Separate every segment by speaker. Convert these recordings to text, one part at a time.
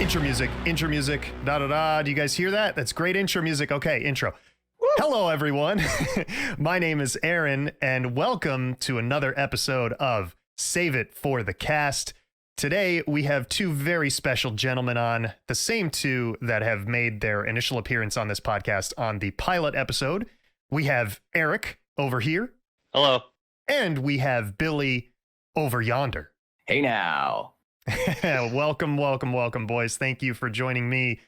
Speaker 1: Intro music, da da da. Do you guys hear that? That's great intro music. Okay, intro. Woo! Hello, everyone. My name is Aaron, and welcome to another episode of Save It for the Cast. Today, we have two very special gentlemen on, the same two that have made their initial appearance on this podcast on the pilot episode. We have Erick over here.
Speaker 2: Hello.
Speaker 1: And we have Billy over yonder.
Speaker 3: Hey now.
Speaker 1: Welcome, boys. Thank you for joining me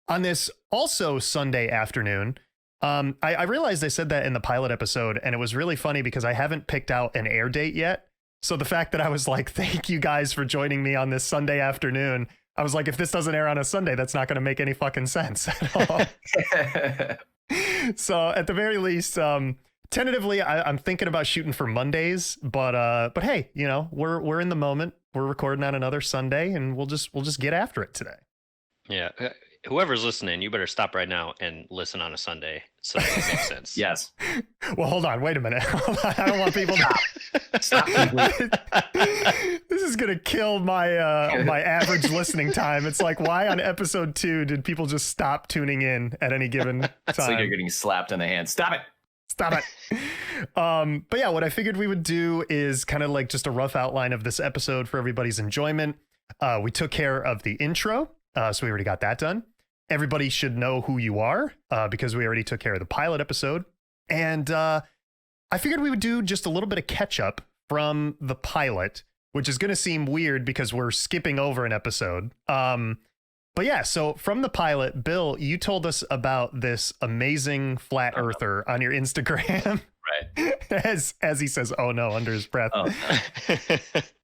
Speaker 1: on this also Sunday afternoon. I realized I said that in the pilot episode, and it was really funny because I haven't picked out an air date yet. So the fact that I was like, thank you guys for joining me on this Sunday afternoon, I was like, if this doesn't air on a Sunday, that's not going to make any fucking sense at all. So at the very least, tentatively, I'm thinking about shooting for Mondays, but hey, you know, we're in the moment. We're recording on another Sunday, and we'll just get after it today.
Speaker 2: Yeah, whoever's listening, you better stop right now and listen on a Sunday, so that makes sense.
Speaker 3: Yes.
Speaker 1: Well, hold on, wait a minute. I don't want people to
Speaker 3: Stop.
Speaker 1: This is gonna kill my my average listening time. It's like, why on episode 2 did people just stop tuning in at any given time?
Speaker 3: It's like you're getting slapped in the hand. Stop it.
Speaker 1: But yeah, what I figured we would do is kind of like just a rough outline of this episode for everybody's enjoyment. We took care of the intro, so we already got that done. Everybody should know who you are because we already took care of the pilot episode. And I figured we would do just a little bit of catch up from the pilot, which is going to seem weird because we're skipping over an episode. But yeah, so from the pilot, Bill, you told us about this amazing flat earther on your Instagram.
Speaker 3: Right.
Speaker 1: As he says, "Oh no," under his breath.
Speaker 3: Oh.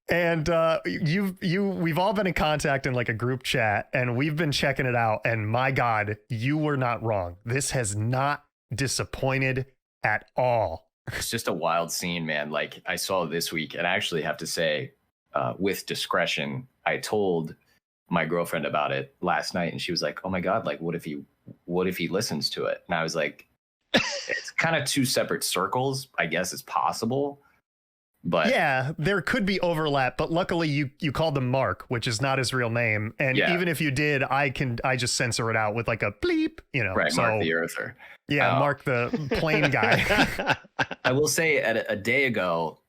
Speaker 1: And we've all been in contact in like a group chat, and we've been checking it out. And my God, you were not wrong. This has not disappointed at all.
Speaker 3: It's just a wild scene, man. Like I saw this week, and I actually have to say, with discretion, I told my girlfriend about it last night, and she was like, "Oh my God, like what if he listens to it?" And I was like, it's kind of two separate circles. I guess it's possible, but
Speaker 1: yeah, there could be overlap. But luckily, you called him Mark, which is not his real name, and even if you did, I just censor it out with like a bleep, you know.
Speaker 3: Right,
Speaker 1: so,
Speaker 3: Mark the Earther.
Speaker 1: Yeah, Mark the plane guy.
Speaker 3: I will say, a day ago,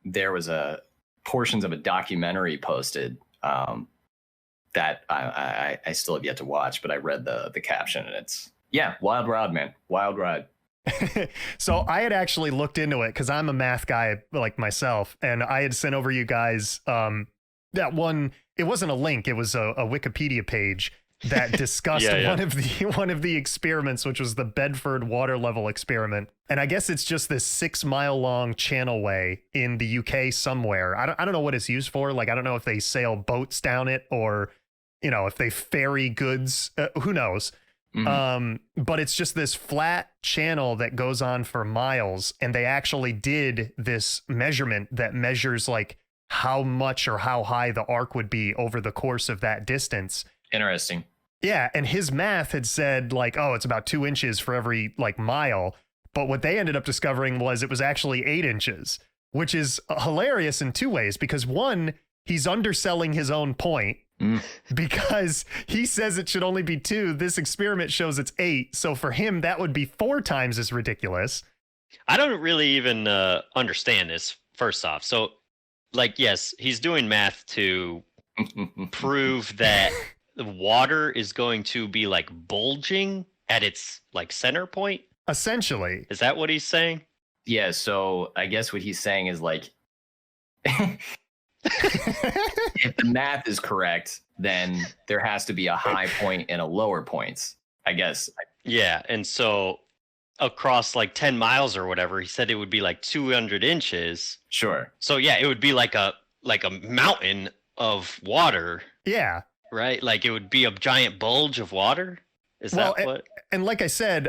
Speaker 3: there was portions of a documentary posted. That I still have yet to watch, but I read the caption, and it's, yeah, wild ride, man. Wild ride.
Speaker 1: So I had actually looked into it because I'm a math guy like myself, and I had sent over you guys that one. It wasn't a link. It was a Wikipedia page that discussed one of the experiments, which was the Bedford water level experiment. And I guess it's just this 6-mile long channelway in the UK somewhere. I don't know what it's used for. Like, I don't know if they sail boats down it or, you know, if they ferry goods, who knows? Mm-hmm. But it's just this flat channel that goes on for miles. And they actually did this measurement that measures like how much or how high the arc would be over the course of that distance.
Speaker 3: Interesting.
Speaker 1: Yeah. And his math had said like, oh, it's about 2 inches for every like mile. But what they ended up discovering was it was actually 8 inches, which is hilarious in two ways, because one, he's underselling his own point because he says it should only be 2. This experiment shows it's 8. So for him, that would be 4 times as ridiculous.
Speaker 2: I don't really even understand this, first off. So, like, yes, he's doing math to prove that the water is going to be like bulging at its like center point.
Speaker 1: Essentially.
Speaker 2: Is that what he's saying?
Speaker 3: Yeah. So I guess what he's saying is like, if the math is correct, then there has to be a high point and a lower points, I guess.
Speaker 2: Yeah. And so across like 10 miles or whatever, he said it would be like 200 inches.
Speaker 3: Sure.
Speaker 2: So yeah, it would be like a mountain of water.
Speaker 1: Yeah.
Speaker 2: Right? Like it would be a giant bulge of water. Is that what?
Speaker 1: And like I said,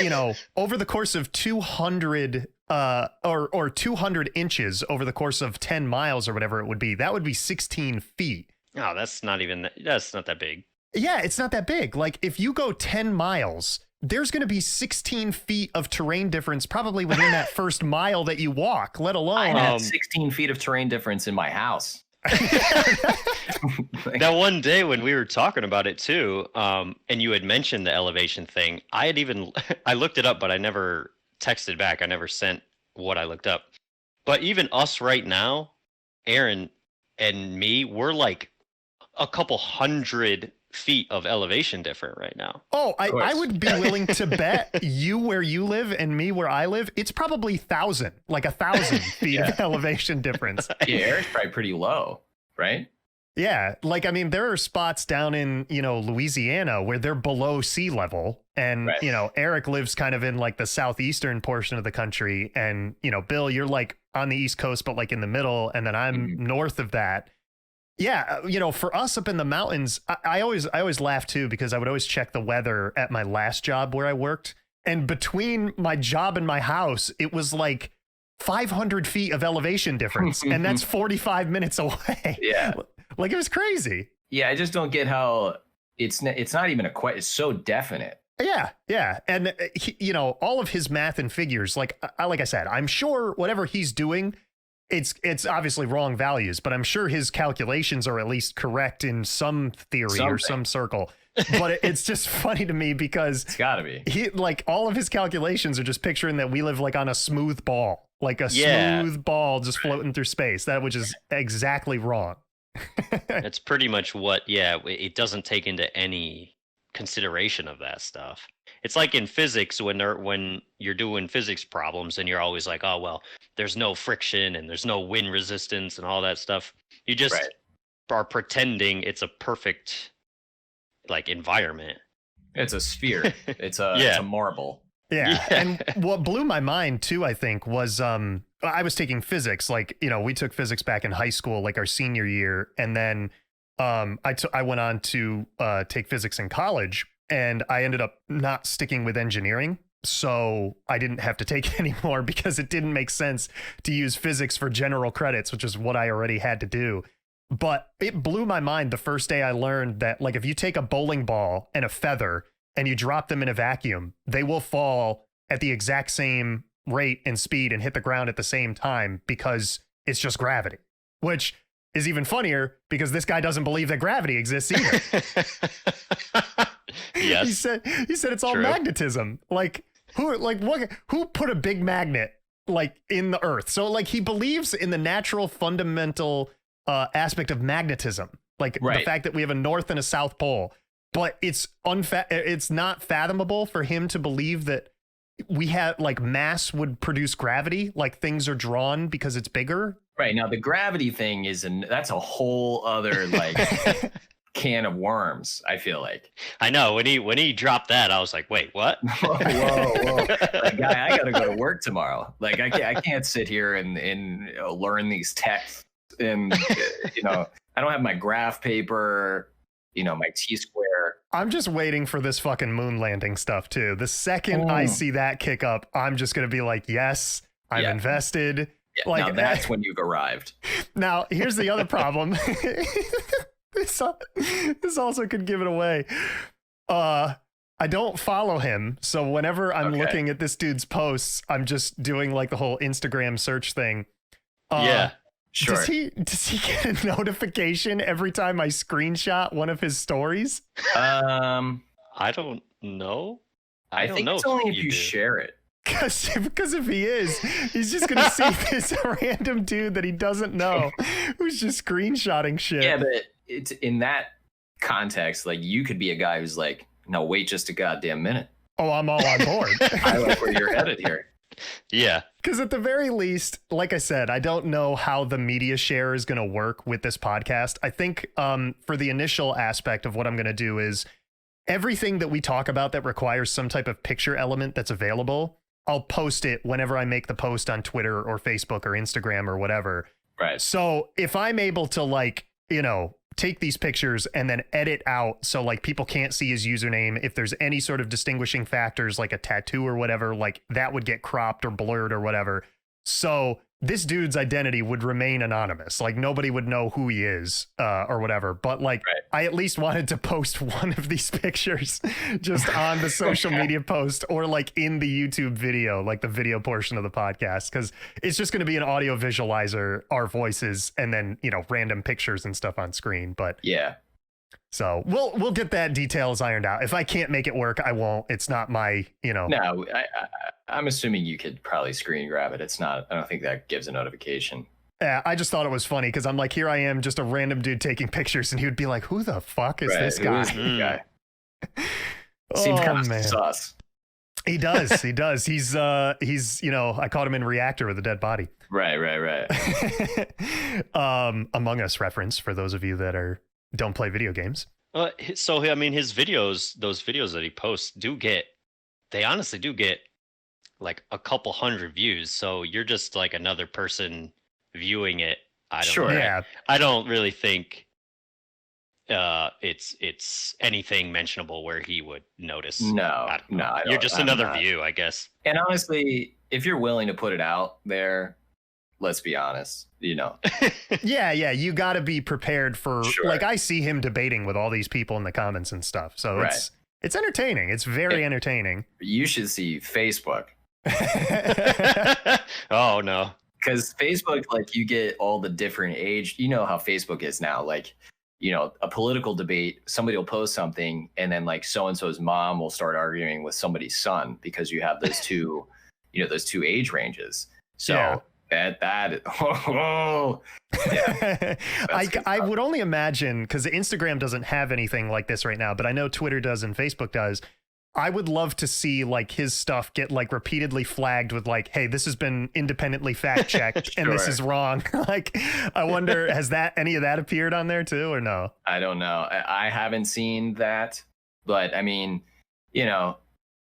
Speaker 1: you know, over the course of 200 or 200 inches over the course of 10 miles or whatever it would be, that would be 16 feet.
Speaker 2: Oh, that's not that big.
Speaker 1: Yeah, it's not that big. Like if you go 10 miles, there's going to be 16 feet of terrain difference probably within that first mile that you walk, let alone
Speaker 3: I have 16 feet of terrain difference in my house.
Speaker 2: That one day when we were talking about it too, and you had mentioned the elevation thing, I looked it up, but I never texted back. I never sent what I looked up. But even us right now, Aaron and me, we're like a couple 100 feet of elevation different right now.
Speaker 1: Oh, I would be willing to bet you where you live and me where I live, it's probably 1,000 feet of elevation difference.
Speaker 3: Yeah, Eric's probably pretty low, right?
Speaker 1: Yeah, like, I mean, there are spots down in, Louisiana where they're below sea level. And, Eric lives kind of in like the southeastern portion of the country. And, Bill, you're like on the East Coast, but like in the middle. And then I'm north of that. Yeah, for us up in the mountains, I always laugh too, because I would always check the weather at my last job where I worked. And between my job and my house, it was like 500 feet of elevation difference. And that's 45 minutes away.
Speaker 3: Yeah.
Speaker 1: Like, it was crazy.
Speaker 3: Yeah, I just don't get how it's not even it's so definite.
Speaker 1: Yeah. And, all of his math and figures, like I said, I'm sure whatever he's doing, it's obviously wrong values, but I'm sure his calculations are at least correct in some theory or some circle. But it's just funny to me because
Speaker 3: it's gotta be.
Speaker 1: He, like, all of his calculations are just picturing that we live like on a smooth ball, like a smooth ball just floating through space, which is exactly wrong.
Speaker 2: That's pretty much what, it doesn't take into any consideration of that stuff. It's like in physics when you're doing physics problems and you're always like, oh, well, there's no friction and there's no wind resistance and all that stuff. You just are pretending it's a perfect like environment.
Speaker 3: It's a sphere. It's a marble.
Speaker 1: Yeah. And what blew my mind too, I think, was I was taking physics. Like, we took physics back in high school, like our senior year. And then I went on to take physics in college, and I ended up not sticking with engineering. So I didn't have to take it anymore because it didn't make sense to use physics for general credits, which is what I already had to do. But it blew my mind the first day I learned that, like, if you take a bowling ball and a feather and you drop them in a vacuum, they will fall at the exact same rate and speed and hit the ground at the same time because it's just gravity, which is even funnier because this guy doesn't believe that gravity exists either.
Speaker 2: Yes.
Speaker 1: He said it's all magnetism. Like, who put a big magnet like in the earth? So like he believes in the natural fundamental aspect of magnetism, like the fact that we have a north and a south pole, but it's not fathomable for him to believe that we have like mass would produce gravity, like things are drawn because it's bigger.
Speaker 3: Right. Now the gravity thing that's a whole other like can of worms, I feel like.
Speaker 2: I know when he dropped that, I was like, wait, what?
Speaker 3: whoa. Like, guy, I gotta go to work tomorrow. Like I can't sit here and learn these texts and I don't have my graph paper, my T-square.
Speaker 1: I'm just waiting for this fucking moon landing stuff too. The second I see that kick up, I'm just going to be like, yes, I'm invested.
Speaker 3: Yeah, like, now that's when you've arrived.
Speaker 1: Now, here's the other problem. This also could give it away. I don't follow him. So whenever I'm looking at this dude's posts, I'm just doing like the whole Instagram search thing.
Speaker 3: Sure.
Speaker 1: Does he get a notification every time I screenshot one of his stories?
Speaker 2: I don't know.
Speaker 3: I think it's only if you share it.
Speaker 1: Because if he is, he's just going to see this random dude that he doesn't know who's just screenshotting shit.
Speaker 3: Yeah, but it's in that context, like you could be a guy who's like, no, wait just a goddamn minute.
Speaker 1: Oh, I'm all on board.
Speaker 3: I like where you're headed here.
Speaker 2: Yeah.
Speaker 1: Because at the very least, like I said, I don't know how the media share is going to work with this podcast. I think for the initial aspect of what I'm going to do is everything that we talk about that requires some type of picture element that's available, I'll post it whenever I make the post on Twitter or Facebook or Instagram or whatever.
Speaker 3: Right.
Speaker 1: So if I'm able to like, take these pictures and then edit out so like people can't see his username, if there's any sort of distinguishing factors like a tattoo or whatever, like that would get cropped or blurred or whatever. So this dude's identity would remain anonymous. Like nobody would know who he is or whatever. But like, I at least wanted to post one of these pictures just on the social media post or like in the YouTube video, like the video portion of the podcast, because it's just going to be an audio visualizer, our voices, and then, you know, random pictures and stuff on screen. But
Speaker 3: yeah.
Speaker 1: So we'll get that details ironed out. If I can't make it work, I won't. It's not my, you know.
Speaker 3: No, I'm assuming you could probably screen grab it. It's not. I don't think that gives a notification.
Speaker 1: Yeah, I just thought it was funny because I'm like, here I am, just a random dude taking pictures, and he would be like, "Who the fuck is this guy?"
Speaker 3: Who is this guy? Seems kind of sus.
Speaker 1: He does. He does. He's you know, I caught him in Reactor with a dead body.
Speaker 3: Right.
Speaker 1: Among Us reference for those of you that don't play video games.
Speaker 2: So I mean, his videos, those videos that he posts, they honestly do get like a couple hundred views. So you're just like another person viewing it. I don't really think it's anything mentionable where he would notice.
Speaker 3: No.
Speaker 2: You're just another view, I guess.
Speaker 3: And honestly, if you're willing to put it out there, let's be honest, you know.
Speaker 1: yeah, you got to be prepared for like I see him debating with all these people in the comments and stuff. So it's entertaining. It's very entertaining.
Speaker 3: You should see Facebook.
Speaker 2: Oh no.
Speaker 3: Because Facebook, like, you get all the different age, you know how Facebook is now. Like, you know, a political debate, somebody will post something and then like so-and-so's mom will start arguing with somebody's son because you have those two, you know, those two age ranges. So
Speaker 1: I would only imagine, because Instagram doesn't have anything like this right now, but I know Twitter does and Facebook does. I would love to see like his stuff get like repeatedly flagged with like, hey, this has been independently fact checked and this is wrong. Like, I wonder, has any of that appeared on there too or no?
Speaker 3: I don't know. I haven't seen that, but I mean, you know,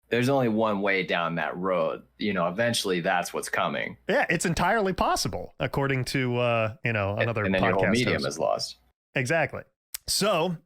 Speaker 3: there's only one way down that road. You know, eventually that's what's coming.
Speaker 1: Yeah, it's entirely possible, according to, you know, another podcast.
Speaker 3: And then your whole medium is lost.
Speaker 1: Exactly. So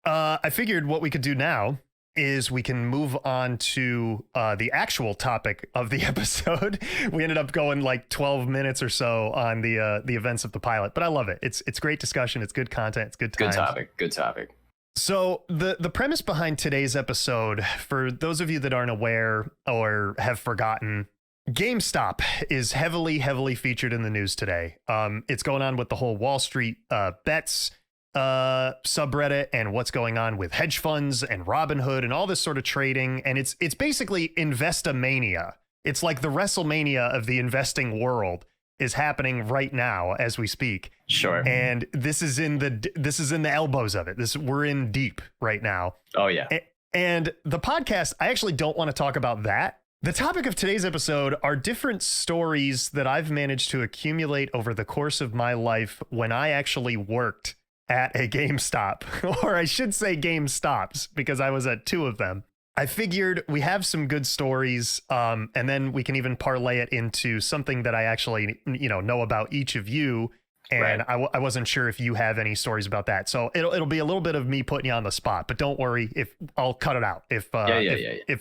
Speaker 1: I figured what we could do now is we can move on to the actual topic of the episode. We ended up going like 12 minutes or so on the events of the pilot, but I love it. It's great discussion. It's good content. It's good times.
Speaker 3: Good topic.
Speaker 1: So the premise behind today's episode, for those of you that aren't aware or have forgotten, GameStop is heavily featured in the news today. It's going on with the whole Wall Street bets subreddit and what's going on with hedge funds and Robinhood and all this sort of trading. And it's basically Investomania. It's like the WrestleMania of the investing world is happening right now as we speak.
Speaker 3: Sure.
Speaker 1: And this is in the elbows of it. We're in deep right now.
Speaker 3: Oh yeah.
Speaker 1: And the podcast, I actually don't want to talk about that. The topic of today's episode are different stories that I've managed to accumulate over the course of my life when I actually worked at a GameStop, or I should say GameStops, because I was at two of them. I figured we have some good stories, and then we can even parlay it into something that I actually, you know about each of you. And I wasn't sure if you have any stories about that. So it'll be a little bit of me putting you on the spot, but don't worry, if I'll cut it out if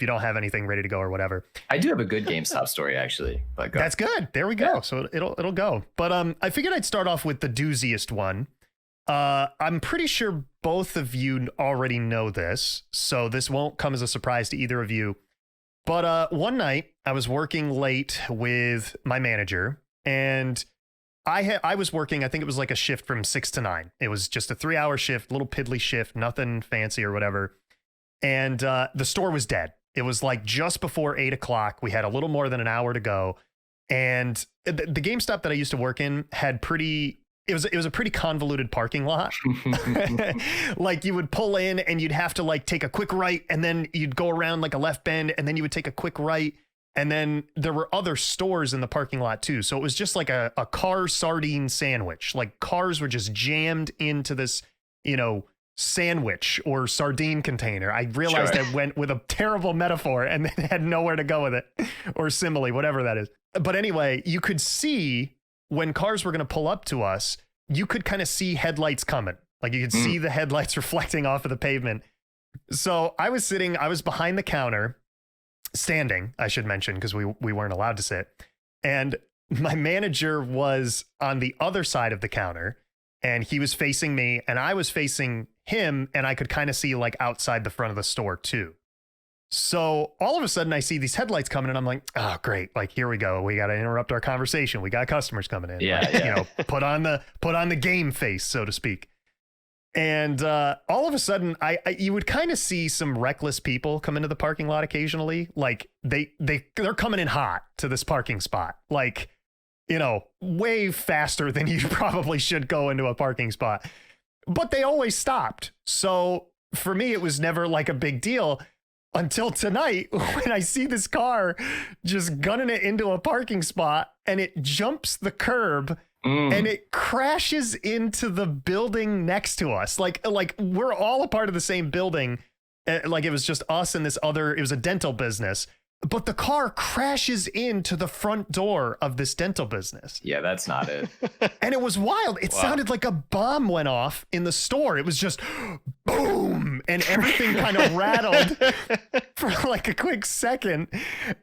Speaker 1: you don't have anything ready to go or whatever.
Speaker 3: I do have a good GameStop story actually. But
Speaker 1: that's good. There we go. Yeah. So it'll go. But I figured I'd start off with the dooziest one. I'm pretty sure both of you already know this, so this won't come as a surprise to either of you. But one night I was working late with my manager, and I was working, I think it was like a shift from 6 to 9. It was just a 3-hour shift, little piddly shift, nothing fancy or whatever. And the store was dead. It was like just before 8 o'clock. We had a little more than an hour to go. And the GameStop that I used to work in had it was a pretty convoluted parking lot. Like you would pull in and you'd have to like take a quick right, and then you'd go around like a left bend, and then you would take a quick right. And then there were other stores in the parking lot too. So it was just like a car sardine sandwich. Like cars were just jammed into this, you know, sandwich or sardine container. I realized I went with a terrible metaphor and then had nowhere to go with it, or simile, whatever that is. But anyway, you could see when cars were going to pull up to us, you could kind of see headlights coming. Like you could see the headlights reflecting off of the pavement. So I was behind the counter, standing, I should mention, because we weren't allowed to sit. And my manager was on the other side of the counter, and he was facing me, and I was facing him, and I could kind of see like outside the front of the store too. So all of a sudden I see these headlights coming, and I'm like, oh, great. Like, here we go. We got to interrupt our conversation. We got customers coming in.
Speaker 3: Yeah,
Speaker 1: like,
Speaker 3: yeah.
Speaker 1: You know, put on the game face, so to speak. And all of a sudden, you would kind of see some reckless people come into the parking lot occasionally. Like they're coming in hot to this parking spot, like, you know, way faster than you probably should go into a parking spot. But they always stopped. So for me, it was never like a big deal until tonight when I see this car just gunning it into a parking spot, and it jumps the curb. And it crashes into the building next to us. Like we're all a part of the same building. Like it was just us and it was a dental business. But the car crashes into the front door of this dental business.
Speaker 3: Yeah, that's not it.
Speaker 1: And it was wild. It sounded like a bomb went off in the store. It was just boom, and everything kind of rattled for like a quick second.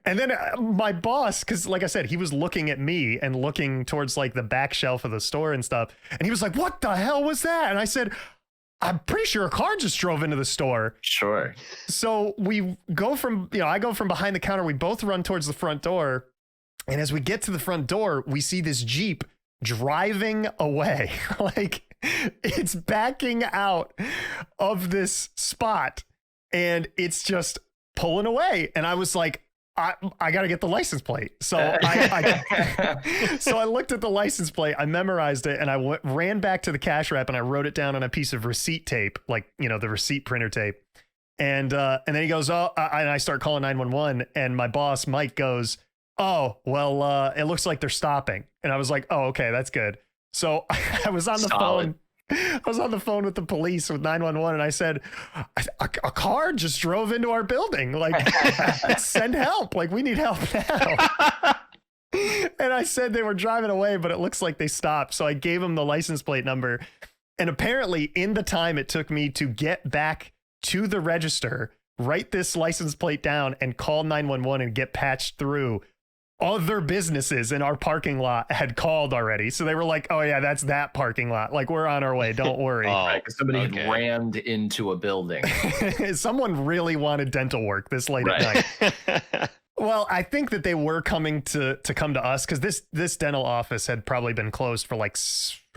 Speaker 1: And then my boss, because like I said, he was looking at me and looking towards like the back shelf of the store and stuff. And he was like, what the hell was that? And I said, I'm pretty sure a car just drove into the store.
Speaker 3: Sure.
Speaker 1: So we go I go from behind the counter. We both run towards the front door. And as we get to the front door, we see this Jeep driving away. Like it's backing out of this spot and it's just pulling away. And I was like, I got to get the license plate. So I looked at the license plate, I memorized it, and I ran back to the cash wrap and I wrote it down on a piece of receipt tape, like, you know, the receipt printer tape. And then he goes, and I start calling 911, and my boss, Mike, goes, oh, well, it looks like they're stopping. And I was like, oh, okay, that's good. So I was on the phone. I was on the phone with the police with 911, and I said, a car just drove into our building. Like, send help. Like, we need help now. And I said they were driving away, but it looks like they stopped. So I gave him the license plate number. And apparently in the time it took me to get back to the register, write this license plate down, and call 911 and get patched through, other businesses in our parking lot had called already. So they were like, oh yeah, that's that parking lot. Like, we're on our way. Don't worry.
Speaker 3: Right, 'cause somebody had rammed into a building.
Speaker 1: Someone really wanted dental work this late at night. Well, I think that they were coming to come to us, because this dental office had probably been closed for like,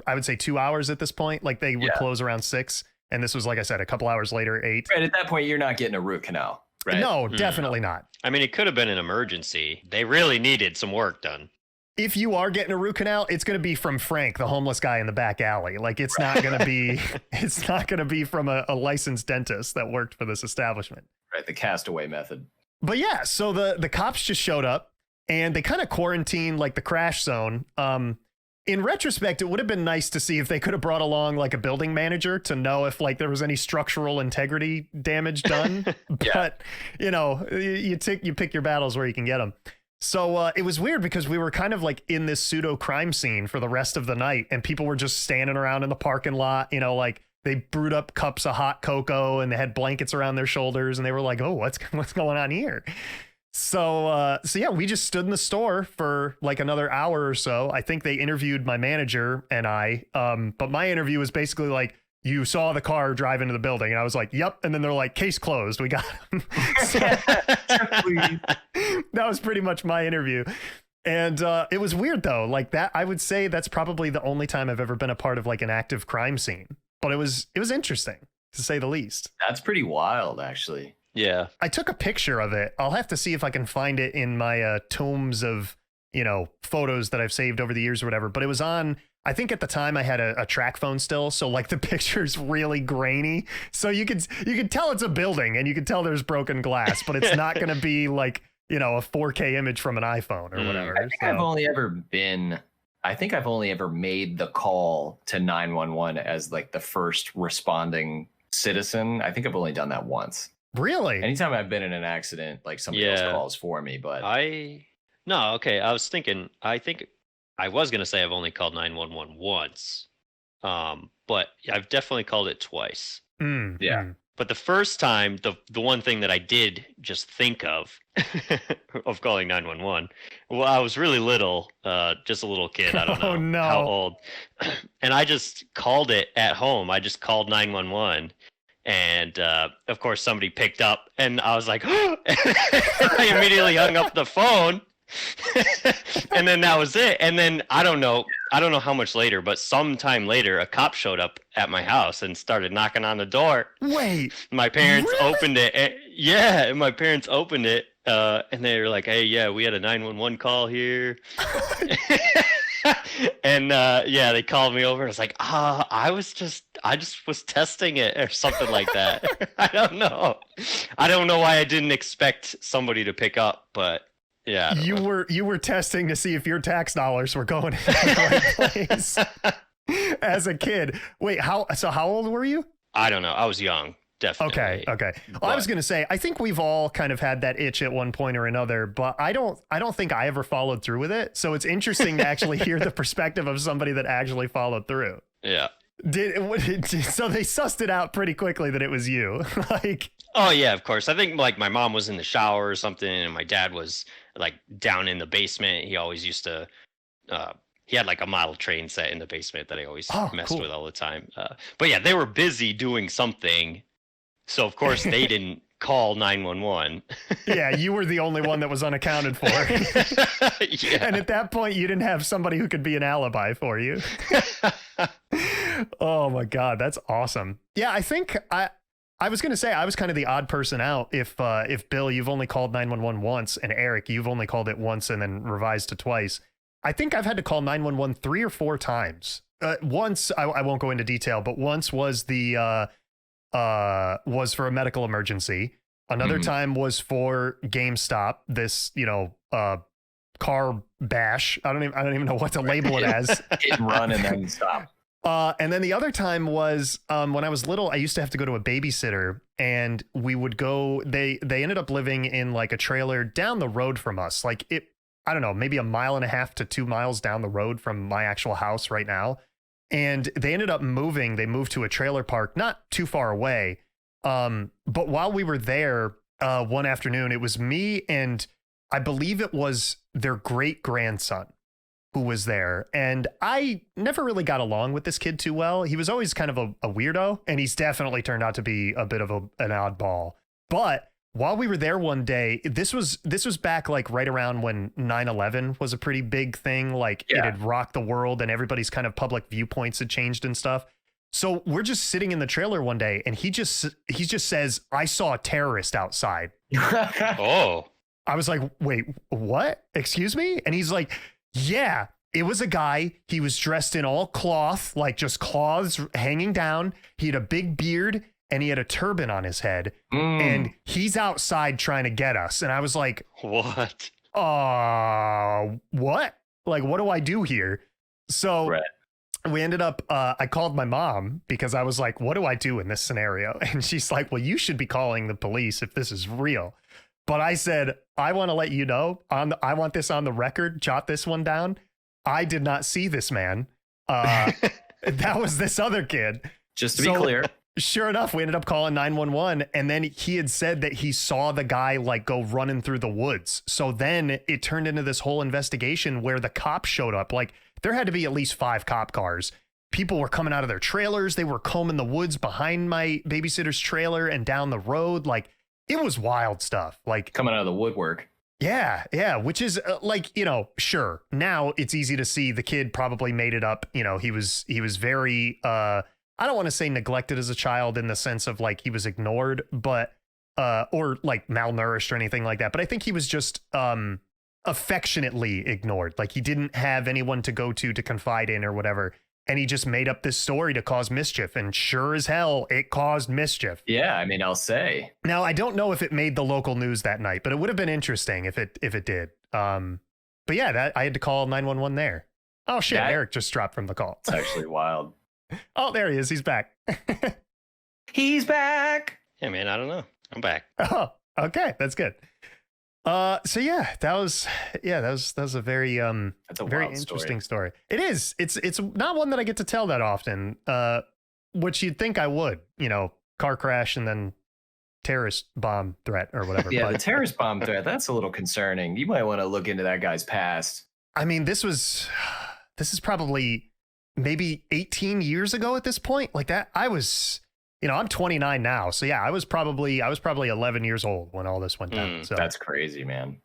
Speaker 1: I would say 2 hours at this point. Like they would close around 6. And this was, like I said, a couple hours later, 8.
Speaker 3: Right, at that point, you're not getting a root canal. Right?
Speaker 1: No, definitely not.
Speaker 2: I mean, it could have been an emergency. They really needed some work done.
Speaker 1: If you are getting a root canal, it's going to be from Frank, the homeless guy in the back alley. Like, it's not going to be, it's not going to be from a licensed dentist that worked for this establishment.
Speaker 3: Right, the castaway method.
Speaker 1: But yeah, so the cops just showed up, and they kind of quarantined like the crash zone. In retrospect, it would have been nice to see if they could have brought along like a building manager to know if like there was any structural integrity damage done. But you know, you pick your battles where you can get them. So it was weird because we were kind of like in this pseudo crime scene for the rest of the night, and people were just standing around in the parking lot. You know, like they brewed up cups of hot cocoa and they had blankets around their shoulders, and they were like, "Oh, what's going on here?" So yeah, we just stood in the store for like another hour or so. I think they interviewed my manager and I, but my interview was basically like, you saw the car drive into the building, and I was like, yep. And then they're like, case closed. We got him. So, that was pretty much my interview. And it was weird though. Like that, I would say that's probably the only time I've ever been a part of like an active crime scene, but it was interesting to say the least.
Speaker 3: That's pretty wild, actually.
Speaker 2: Yeah.
Speaker 1: I took a picture of it. I'll have to see if I can find it in my tomes of, you know, photos that I've saved over the years or whatever. But it was on, I think at the time I had a track phone still. So like the picture's really grainy. So you could tell it's a building, and you could tell there's broken glass, but it's not going to be like, you know, a 4K image from an iPhone or whatever.
Speaker 3: I've only ever made the call to 911 as like the first responding citizen. I think I've only done that once.
Speaker 1: Really?
Speaker 3: Anytime I've been in an accident, like somebody else calls for me, but
Speaker 2: no, okay. I was thinking, I think I was going to say I've only called 911 once. But I've definitely called it twice.
Speaker 3: Yeah.
Speaker 2: But the first time, the one thing that I did just think of of calling 911, well, I was really little, just a little kid. I don't
Speaker 1: Oh,
Speaker 2: know
Speaker 1: no.
Speaker 2: how old, and I just called it at home. I just called 911, and of course somebody picked up, and I was like, I immediately hung up the phone. And then that was it. And then I don't know how much later, but sometime later, a cop showed up at my house and started knocking on the door.
Speaker 1: Wait,
Speaker 2: My parents
Speaker 1: really?
Speaker 2: opened it. And my parents opened it, and they were like, "Hey, yeah, we had a 911 call here." And yeah, they called me over. I was like, I just was testing it or something like that. I don't know. I don't know why I didn't expect somebody to pick up, but yeah. I don't know.
Speaker 1: You were testing to see if your tax dollars were going in the right place as a kid. Wait, how old were you?
Speaker 2: I don't know. I was young, definitely.
Speaker 1: Okay. Well, I was going to say, I think we've all kind of had that itch at one point or another, but I don't think I ever followed through with it. So it's interesting to actually hear the perspective of somebody that actually followed through.
Speaker 2: Yeah.
Speaker 1: So they sussed it out pretty quickly that it was you. Like,
Speaker 2: Oh yeah, of course. I think like my mom was in the shower or something, and my dad was like down in the basement. He always used to. He had like a model train set in the basement that I always messed
Speaker 1: cool.
Speaker 2: with all the time. But yeah, they were busy doing something, so of course they didn't call 911.
Speaker 1: Yeah, you were the only one that was unaccounted for.
Speaker 2: Yeah.
Speaker 1: And at that point, you didn't have somebody who could be an alibi for you. Oh my God, that's awesome. Yeah, I think I was going to say I was kind of the odd person out if Bill, you've only called 911 once, and Eric, you've only called it once and then revised to twice. I think I've had to call 911 3 or 4 times. Once, I won't go into detail, but once was was for a medical emergency. Another time was for GameStop, this, car bash. I don't even know what to label it as.
Speaker 3: Hit and run and then stop.
Speaker 1: And then the other time was when I was little, I used to have to go to a babysitter, and we would go, they ended up living in like a trailer down the road from us. Like I don't know, maybe 1.5 miles to 2 miles down the road from my actual house right now. And they ended up moving. They moved to a trailer park not too far away. But while we were there one afternoon, it was me and I believe it was their great grandson who was there. And I never really got along with this kid too well. He was always kind of a weirdo, and he's definitely turned out to be a bit of an oddball. But while we were there one day, this was back like right around when 9/11 was a pretty big thing. Like it had rocked the world, and everybody's kind of public viewpoints had changed and stuff. So we're just sitting in the trailer one day, and he just says, "I saw a terrorist outside."
Speaker 2: Oh.
Speaker 1: I was like, "Wait, what? Excuse me?" And he's like, "Yeah, it was a guy. He was dressed in all cloth, like just cloths hanging down. He had a big beard and he had a turban on his head. And he's outside trying to get us." And I was like,
Speaker 2: "What?
Speaker 1: What? Like, what do I do here?" So we ended up, I called my mom because I was like, "What do I do in this scenario?" And she's like, "Well, you should be calling the police if this is real." But I said, "I want to let you know, I want this on the record. Jot this one down. I did not see this man. That was this other kid."
Speaker 3: Just to be clear.
Speaker 1: Sure enough, we ended up calling 911, and then he had said that he saw the guy like go running through the woods. So then it turned into this whole investigation where the cops showed up. Like there had to be at least 5 cop cars. People were coming out of their trailers. They were combing the woods behind my babysitter's trailer and down the road. Like it was wild stuff. Like
Speaker 3: coming out of the woodwork.
Speaker 1: Yeah. Which is sure. Now it's easy to see the kid probably made it up. He was very, I don't want to say neglected as a child in the sense of like he was ignored, but, or like malnourished or anything like that. But I think he was just, affectionately ignored. Like he didn't have anyone to go to confide in or whatever. And he just made up this story to cause mischief. And sure as hell, it caused mischief.
Speaker 3: Yeah, I mean, I'll say.
Speaker 1: Now, I don't know if it made the local news that night, but it would have been interesting if it did. But yeah, I had to call 911 there. Oh, shit. Eric just dropped from the call.
Speaker 3: It's actually wild.
Speaker 1: Oh, there he is. He's back.
Speaker 3: He's back.
Speaker 2: Yeah, man, I don't know. I'm back.
Speaker 1: Oh, okay. That's good. So yeah, that was a very
Speaker 3: that's a
Speaker 1: very interesting story. It is. It's not one that I get to tell that often. Which you'd think I would, car crash and then terrorist bomb threat or whatever.
Speaker 3: Yeah,
Speaker 1: but,
Speaker 3: the terrorist bomb threat, that's a little concerning. You might want to look into that guy's past.
Speaker 1: I mean, this is probably maybe 18 years ago at this point. Like that, I was, I'm 29 now. So yeah, I was probably 11 years old when all this went down. So
Speaker 3: that's crazy, man.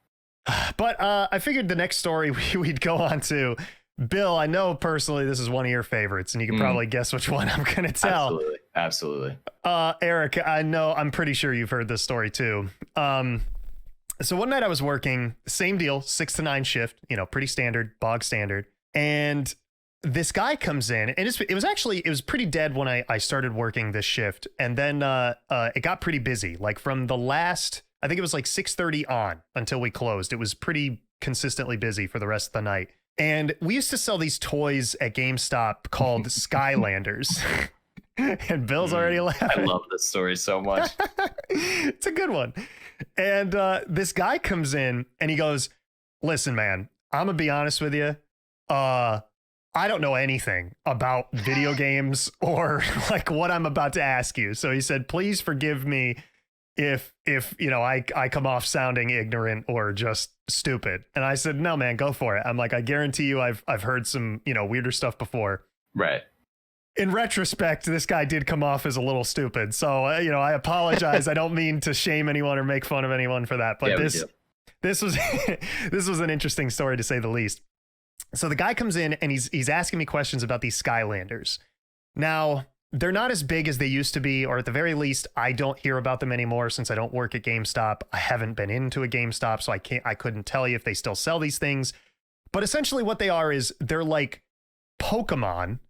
Speaker 1: But I figured the next story we'd go on to. Bill, I know personally this is one of your favorites, and you can probably guess which one I'm going to tell.
Speaker 3: Absolutely.
Speaker 1: Eric, I'm pretty sure you've heard this story too. So one night I was working, same deal, 6 to 9 shift, pretty standard, bog standard. And this guy comes in, and it was pretty dead when I started working this shift. And then it got pretty busy, like from the last, I think it was like 6:30 on until we closed. It was pretty consistently busy for the rest of the night. And we used to sell these toys at GameStop called Skylanders. And Bill's already laughing.
Speaker 3: I love this story so much.
Speaker 1: It's a good one. And this guy comes in and he goes, listen, man, I'm going to be honest with you. I don't know anything about video games or like what I'm about to ask you. So he said, please forgive me if I come off sounding ignorant or just stupid. And I said, no, man, go for it. I'm like, I guarantee you I've heard some, weirder stuff before.
Speaker 3: Right.
Speaker 1: In retrospect, this guy did come off as a little stupid. So, I apologize. I don't mean to shame anyone or make fun of anyone for that. But this was this was an interesting story to say the least. So the guy comes in and he's asking me questions about these Skylanders. Now, they're not as big as they used to be, or at the very least, I don't hear about them anymore since I don't work at GameStop. I haven't been into a GameStop, so I couldn't tell you if they still sell these things. But essentially what they are is they're like Pokemon,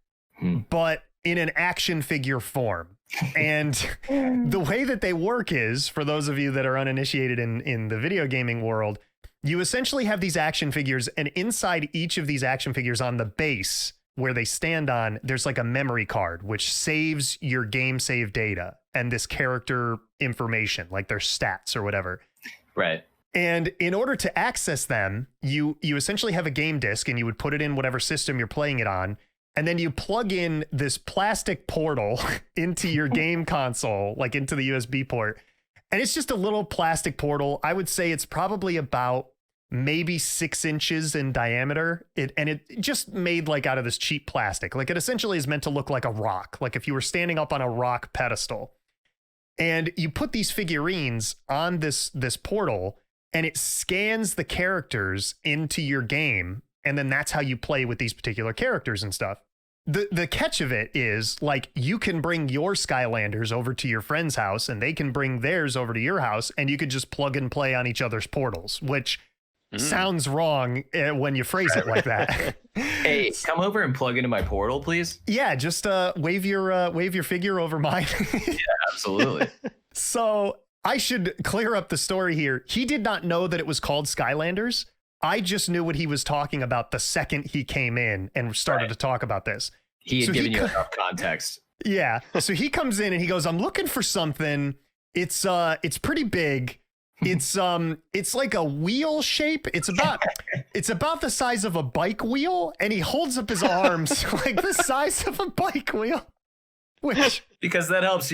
Speaker 1: but in an action figure form. And the way that they work is, for those of you that are uninitiated in the video gaming world, you essentially have these action figures, and inside each of these action figures on the base where they stand on, there's like a memory card, which saves your game save data and this character information, like their stats or whatever.
Speaker 3: Right.
Speaker 1: And in order to access them, you essentially have a game disc and you would put it in whatever system you're playing it on. And then you plug in this plastic portal into your game console, like into the USB port. And it's just a little plastic portal. I would say it's probably about maybe 6 inches in diameter. It just made like out of this cheap plastic. Like it essentially is meant to look like a rock, like if you were standing up on a rock pedestal. And you put these figurines on this portal, and it scans the characters into your game. And then that's how you play with these particular characters and stuff. The catch of it is, like, you can bring your Skylanders over to your friend's house and they can bring theirs over to your house, and you could just plug and play on each other's portals, which sounds wrong when you phrase it like that.
Speaker 3: Hey, come over and plug into my portal, please.
Speaker 1: Yeah, just wave your figure over mine.
Speaker 3: Yeah, absolutely.
Speaker 1: So I should clear up the story here. He did not know that it was called Skylanders. I just knew what he was talking about the second he came in and started to talk about this.
Speaker 3: He had given you enough context.
Speaker 1: Yeah. So he comes in and he goes, I'm looking for something. It's pretty big. It's like a wheel shape. It's about the size of a bike wheel. And he holds up his arms like the size of a bike wheel. Which,
Speaker 3: because that helps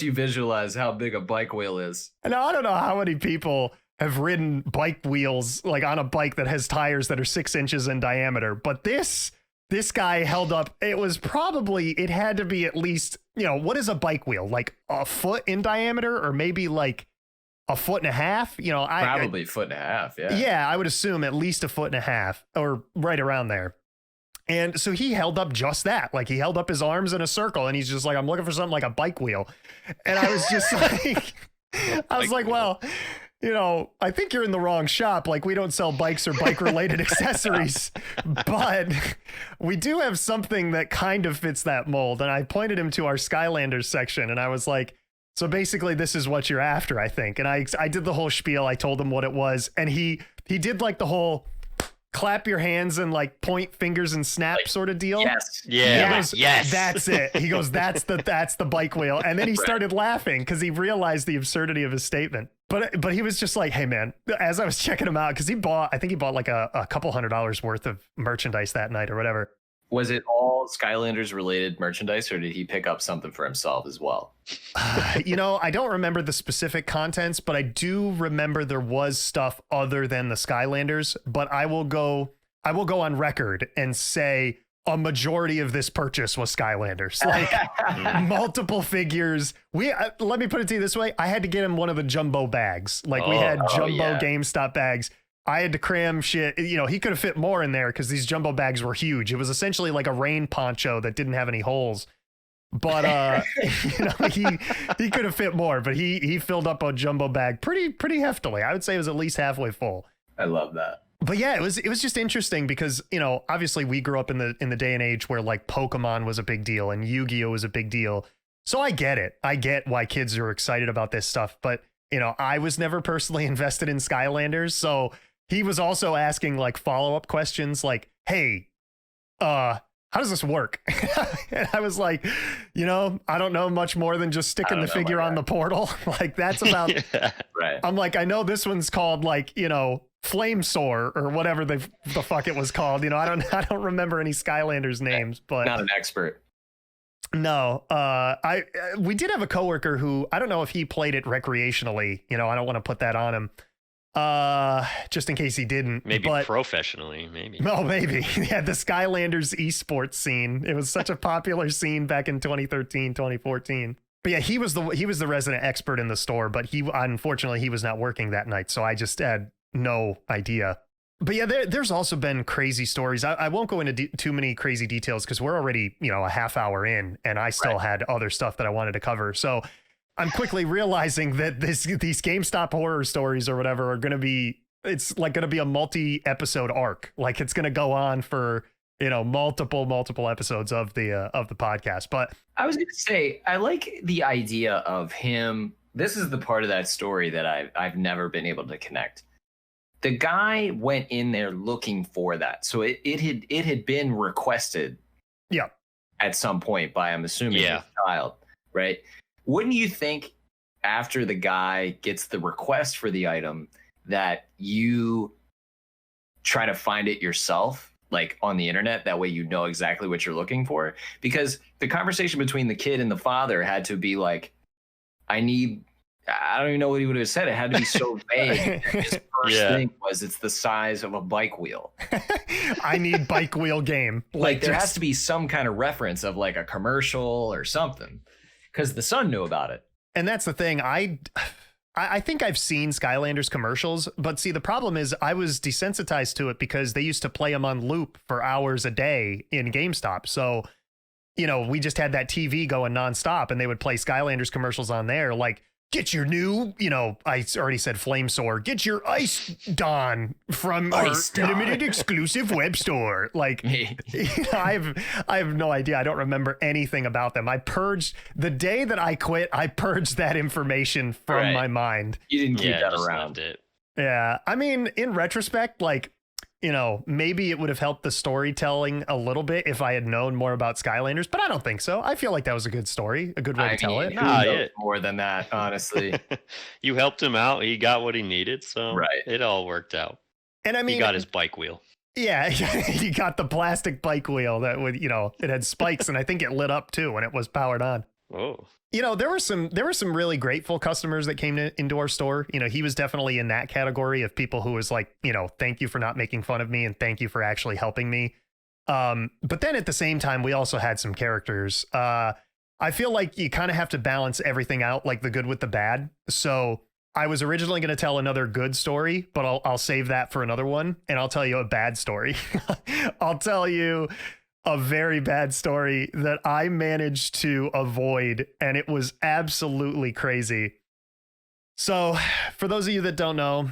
Speaker 3: you visualize how big a bike wheel is.
Speaker 1: And I don't know how many people have ridden bike wheels, like on a bike that has tires that are 6 inches in diameter. But this guy held up, it had to be at least, what is a bike wheel? Like a foot in diameter, or maybe like a foot and a half?
Speaker 3: Probably a foot and a half. Yeah.
Speaker 1: Yeah. I would assume at least a foot and a half, or right around there. And so he held up just that. Like he held up his arms in a circle and he's just like, I'm looking for something like a bike wheel. And I was just like, well, I think you're in the wrong shop. Like, we don't sell bikes or bike related accessories, but we do have something that kind of fits that mold. And I pointed him to our Skylanders section and I was like, so basically this is what you're after, I think. And I did the whole spiel. I told him what it was. And he did like the whole clap your hands and like point fingers and snap sort of deal.
Speaker 3: Yes.
Speaker 2: Yeah. Yes.
Speaker 1: That's it. He goes, that's the bike wheel. And then he started laughing because he realized the absurdity of his statement. But he was just like, hey man, as I was checking him out, because I think he bought like a couple $100 worth of merchandise that night or whatever.
Speaker 3: Was it all all Skylanders related merchandise, or did he pick up something for himself as well?
Speaker 1: I don't remember the specific contents, but I do remember there was stuff other than the Skylanders. But I will go on record and say a majority of this purchase was Skylanders, like multiple figures. Let me put it to you this way: I had to get him one of the jumbo bags. Like we had jumbo GameStop bags. I had to cram shit. He could have fit more in there because these jumbo bags were huge. It was essentially like a rain poncho that didn't have any holes. But he could have fit more. But he filled up a jumbo bag pretty heftily. I would say it was at least halfway full.
Speaker 3: I love that.
Speaker 1: But yeah, it was just interesting because obviously we grew up in the day and age where like Pokemon was a big deal and Yu-Gi-Oh was a big deal. So I get it. I get why kids are excited about this stuff. But I was never personally invested in Skylanders, so. He was also asking like follow-up questions like, hey, how does this work? And I was like, I don't know much more than just sticking the figure on the portal. Like that's about
Speaker 3: right.
Speaker 1: I'm like, I know this one's called like, Flame Soar or whatever the fuck it was called. I don't remember any Skylanders names, but
Speaker 3: not an expert.
Speaker 1: No, we did have a coworker who I don't know if he played it recreationally. I don't want to put that on him. Just in case he didn't.
Speaker 2: Maybe professionally, maybe.
Speaker 1: Oh, maybe. Yeah, the Skylanders esports scene. It was such a popular scene back in 2013, 2014. But yeah, he was the resident expert in the store, but unfortunately he was not working that night, so I just had no idea. But yeah, there's also been crazy stories. I won't go into too many crazy details because we're already, a half hour in, and I still had other stuff that I wanted to cover. So I'm quickly realizing that these GameStop horror stories or whatever are going to be, it's like going to be a multi-episode arc. Like it's going to go on for, multiple episodes of the podcast. But
Speaker 3: I was going to say, I like the idea of him. This is the part of that story that I've never been able to connect. The guy went in there looking for that. So it had been requested.
Speaker 1: Yeah.
Speaker 3: At some point by, I'm assuming, a child, right? Wouldn't you think after the guy gets the request for the item that you try to find it yourself, like on the internet? That way you know exactly what you're looking for. Because the conversation between the kid and the father had to be like, I don't even know what he would have said. It had to be so vague. His first thing was it's the size of a bike wheel.
Speaker 1: I need bike wheel game.
Speaker 3: Like there has to be some kind of reference of like a commercial or something. Because the son knew about it.
Speaker 1: And that's the thing. I think I've seen Skylanders commercials, but see, the problem is I was desensitized to it because they used to play them on loop for hours a day in GameStop. So, we just had that TV going nonstop and they would play Skylanders commercials on there. Like, get your new, I already said Flame Soar. Get your Ice Dawn from our limited exclusive web store. Like, I have no idea. I don't remember anything about them. The day that I quit, I purged that information from my mind.
Speaker 3: You didn't keep that around.
Speaker 2: It.
Speaker 1: Yeah. I mean, in retrospect, like, maybe it would have helped the storytelling a little bit if I had known more about Skylanders, but I don't think so. I feel like that was a good story, a good way to tell it.
Speaker 3: More than that, honestly.
Speaker 2: You helped him out. He got what he needed, so it all worked out.
Speaker 1: And I mean,
Speaker 2: he got his bike wheel.
Speaker 1: Yeah, he got the plastic bike wheel that would, it had spikes, and I think it lit up too when it was powered on.
Speaker 2: Oh.
Speaker 1: There were some really grateful customers that came into our store. He was definitely in that category of people who was like, thank you for not making fun of me and thank you for actually helping me. But then at the same time, we also had some characters. I feel like you kind of have to balance everything out, like the good with the bad. So I was originally going to tell another good story, but I'll save that for another one. And I'll tell you a bad story. I'll tell you a very bad story that I managed to avoid, and it was absolutely crazy. So for those of you that don't know,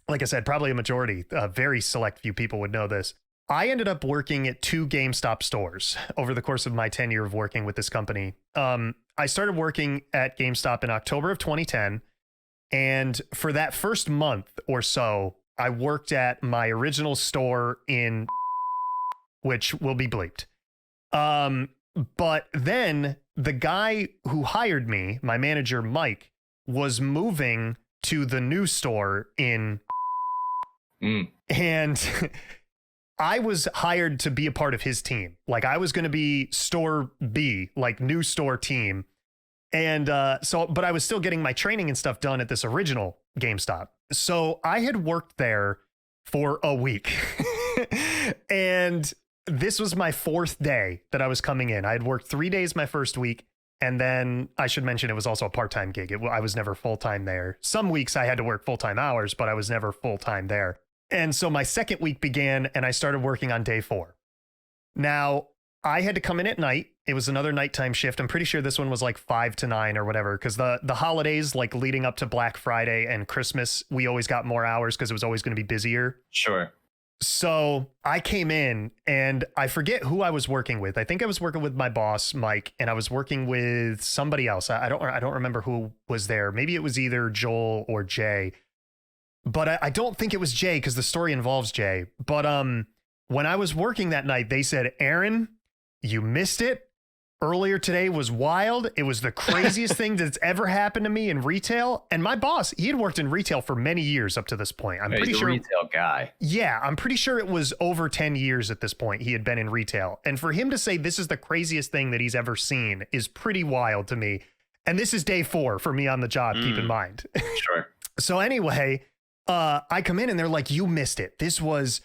Speaker 1: like I said, probably a very select few people would know this. I ended up working at 2 GameStop stores over the course of my tenure of working with this company. I started working at GameStop in October of 2010. And for that first month or so, I worked at my original store in which will be bleeped. But then the guy who hired me, my manager, Mike, was moving to the new store in and I was hired to be a part of his team. Like I was going to be store B, like new store team. And but I was still getting my training and stuff done at this original GameStop. So I had worked there for a week. And this was my 4th day that I was coming in. I had worked 3 days my first week. And then I should mention it was also a part-time gig. I was never full-time there. Some weeks I had to work full-time hours, but I was never full-time there. And so my second week began and I started working on day 4. Now, I had to come in at night. It was another nighttime shift. I'm pretty sure this one was like 5 to 9 or whatever, because the holidays, like leading up to Black Friday and Christmas, we always got more hours because it was always going to be busier.
Speaker 3: Sure.
Speaker 1: So I came in and I forget who I was working with. I think I was working with my boss, Mike, and I was working with somebody else. I don't remember who was there. Maybe it was either Joel or Jay, but I don't think it was Jay because the story involves Jay. But when I was working that night, they said, Aaron, you missed it. Earlier today was wild. It was the craziest thing that's ever happened to me in retail. And my boss, he had worked in retail for many years up to this point. I'm pretty sure.
Speaker 3: He's a retail guy.
Speaker 1: Yeah, I'm pretty sure it was over 10 years at this point he had been in retail. And for him to say this is the craziest thing that he's ever seen is pretty wild to me. And this is day 4 for me on the job, keep in mind.
Speaker 3: Sure.
Speaker 1: So anyway, I come in and they're like, you missed it. This was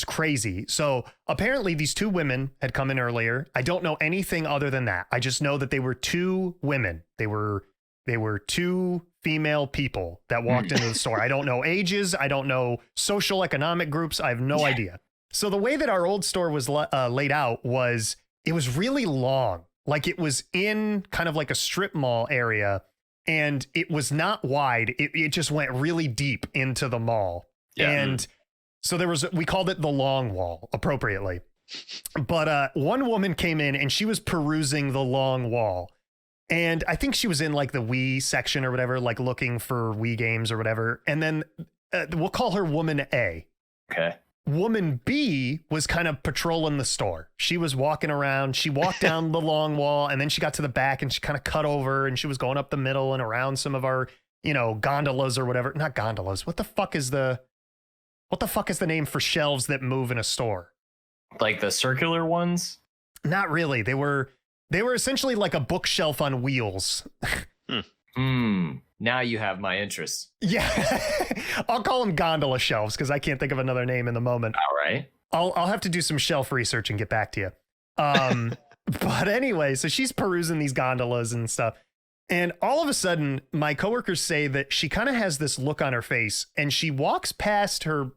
Speaker 1: crazy. So apparently these 2 women had come in earlier. I don't know anything other than that. I just know that they were 2 women. They were 2 female people that walked into the store. I don't know ages. I don't know social economic groups. I have no idea. So the way that our old store was laid out was it was really long. Like it was in kind of like a strip mall area and it was not wide. It just went really deep into the mall. Yeah. And so we called it the long wall appropriately. But one woman came in and she was perusing the long wall. And I think she was in like the Wii section or whatever, like looking for Wii games or whatever. And then we'll call her woman A.
Speaker 3: Okay.
Speaker 1: Woman B was kind of patrolling the store. She was walking around. She walked down the long wall and then she got to the back and she kind of cut over and she was going up the middle and around some of our, gondolas or whatever. Not gondolas. What the fuck is the name for shelves that move in a store?
Speaker 3: Like the circular ones?
Speaker 1: Not really. They were essentially like a bookshelf on wheels.
Speaker 3: Now you have my interest.
Speaker 1: Yeah. I'll call them gondola shelves because I can't think of another name in the moment.
Speaker 3: All right.
Speaker 1: I'll have to do some shelf research and get back to you. But anyway, so she's perusing these gondolas and stuff. And all of a sudden, my coworkers say that she kind of has this look on her face and she walks past her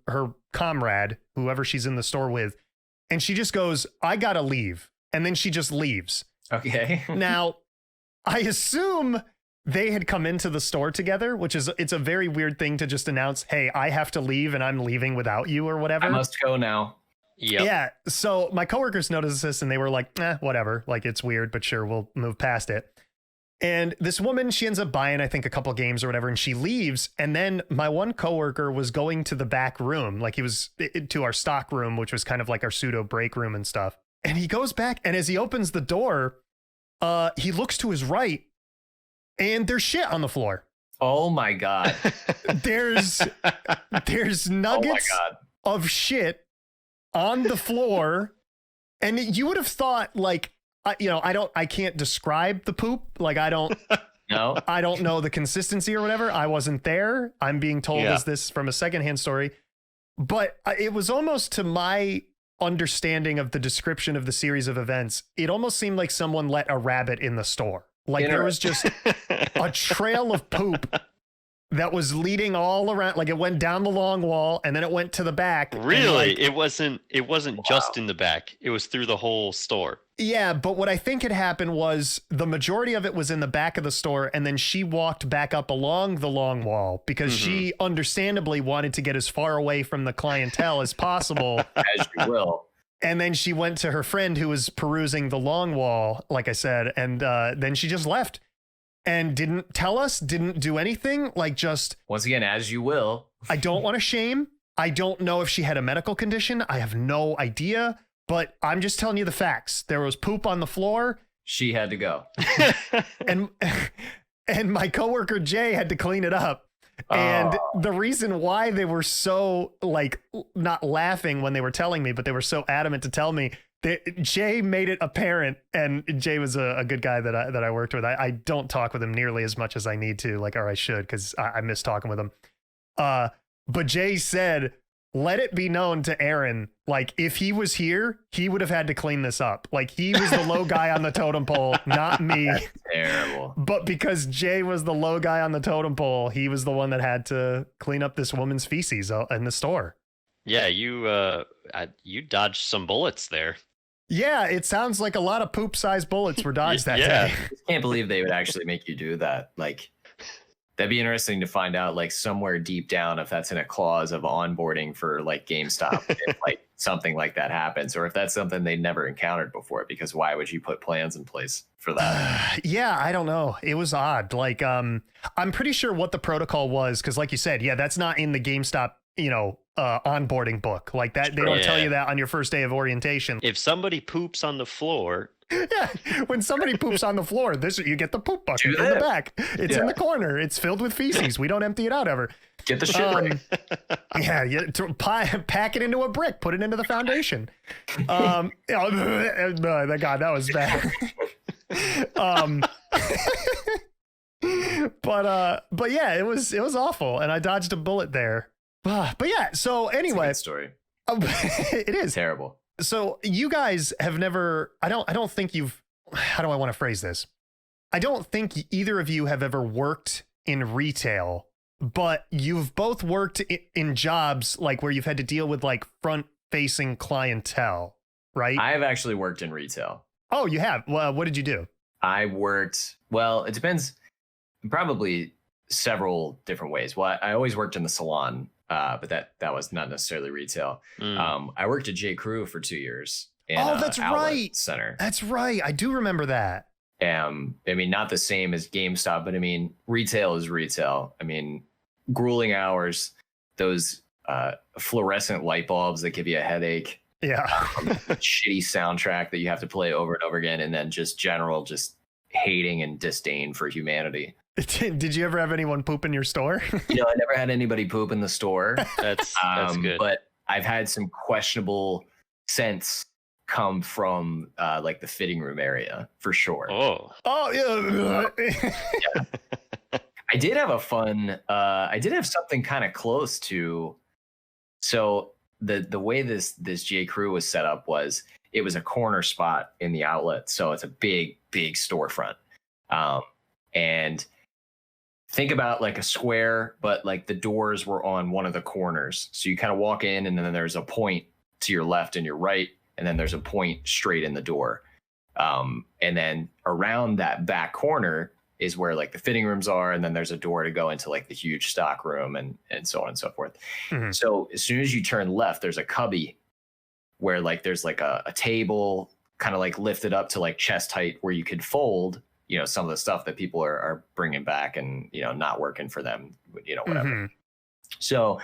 Speaker 1: comrade, whoever she's in the store with, and she just goes, I gotta leave. And then she just leaves.
Speaker 3: Okay.
Speaker 1: Now, I assume they had come into the store together, it's a very weird thing to just announce, hey, I have to leave and I'm leaving without you or whatever.
Speaker 3: I must go now.
Speaker 2: Yep.
Speaker 1: Yeah. So my coworkers noticed this and they were like, whatever. Like, it's weird, but sure, we'll move past it. And this woman, she ends up buying, I think, a couple games or whatever, and she leaves. And then my one coworker was going to the back room, like he was to our stock room, which was kind of like our pseudo break room and stuff. And he goes back, and as he opens the door, he looks to his right, and there's shit on the floor.
Speaker 3: Oh my God.
Speaker 1: There's nuggets of shit on the floor, and you would have thought like, I can't describe the poop. Like I don't know the consistency or whatever. I wasn't there. I'm being told as this from a secondhand story, but it was almost, to my understanding of the description of the series of events, it almost seemed like someone let a rabbit in the store. Like there was just a trail of poop that was leading all around. Like it went down the long wall and then it went to the back.
Speaker 2: Really? It wasn't just in the back. It was through the whole store.
Speaker 1: Yeah, but what I think had happened was the majority of it was in the back of the store, and then she walked back up along the long wall because she understandably wanted to get as far away from the clientele as possible.
Speaker 3: As you will.
Speaker 1: And then she went to her friend who was perusing the long wall, like I said, and then she just left and didn't tell us, didn't do anything, like just...
Speaker 3: Once again, as you will.
Speaker 1: I don't want to shame. I don't know if she had a medical condition. I have no idea. But I'm just telling you the facts. There was poop on the floor.
Speaker 3: She had to go.
Speaker 1: and my coworker Jay had to clean it up. And
Speaker 3: Oh.
Speaker 1: the reason why they were so like not laughing when they were telling me, but they were so adamant to tell me, Jay made it apparent, and Jay was a good guy that I worked with. I don't talk with him nearly as much as I need to, like, or I should, because I miss talking with him. But Jay said, let it be known to Aaron, like, if he was here, he would have had to clean this up. Like, he was the low guy on the totem pole, not me.
Speaker 3: That's terrible.
Speaker 1: But because Jay was the low guy on the totem pole, he was the one that had to clean up this woman's feces in the store.
Speaker 2: Yeah, you dodged some bullets there.
Speaker 1: Yeah, it sounds like a lot of poop-sized bullets were dodged that
Speaker 2: Yeah.
Speaker 1: day.
Speaker 3: I can't believe they would actually make you do that. Like, that'd be interesting to find out, like, somewhere deep down, if that's in a clause of onboarding for like GameStop, if like something like that happens, or if that's something they never encountered before. Because why would you put plans in place for that?
Speaker 1: Yeah, I don't know. It was odd. Like, I'm pretty sure what the protocol was, because like you said, yeah, that's not in the GameStop, onboarding book. Like that, they don't tell you that on your first day of orientation.
Speaker 2: If somebody poops on the floor,
Speaker 1: Yeah, when somebody poops on the floor, you get the poop bucket in the back. It's in the corner. It's filled with feces. We don't empty it out ever.
Speaker 3: Get the shit right.
Speaker 1: Pack it into a brick. Put it into the foundation. God, that was bad. But yeah, it was awful, and I dodged a bullet there. But yeah, so anyway,
Speaker 3: It's a good story.
Speaker 1: it is
Speaker 3: Terrible.
Speaker 1: So you guys have never, I don't think you've, how do I want to phrase this? I don't think either of you have ever worked in retail, but you've both worked in jobs like where you've had to deal with like front facing clientele, right?
Speaker 3: I've actually worked in retail.
Speaker 1: Oh, you have? Well, what did you do?
Speaker 3: I worked, well, it depends, probably several different ways. Well, I always worked in the salon, but that was not necessarily retail. I worked at J. Crew for 2 years.
Speaker 1: That's right.
Speaker 3: Center.
Speaker 1: That's right. I do remember that.
Speaker 3: I mean, not the same as GameStop, but I mean, retail is retail. I mean, grueling hours, those fluorescent light bulbs that give you a headache.
Speaker 1: Yeah.
Speaker 3: Shitty soundtrack that you have to play over and over again, and then just hating and disdain for humanity.
Speaker 1: Did you ever have anyone poop in your store?
Speaker 3: I never had anybody poop in the store.
Speaker 2: that's good.
Speaker 3: But I've had some questionable scents come from like the fitting room area for sure.
Speaker 2: Oh
Speaker 1: yeah.
Speaker 3: Yeah. I did have something kind of close to. So the way this J. Crew was set up was it was a corner spot in the outlet, so it's a big storefront, and think about like a square, but like the doors were on one of the corners, so you kind of walk in, and then there's a point to your left and your right, and then there's a point straight in the door, and then around that back corner is where like the fitting rooms are, and then there's a door to go into like the huge stock room and so on and so forth. Mm-hmm. So as soon as you turn left, there's a cubby where like there's like a table kind of like lifted up to like chest height where you could fold some of the stuff that people are bringing back and not working for them, whatever. Mm-hmm. So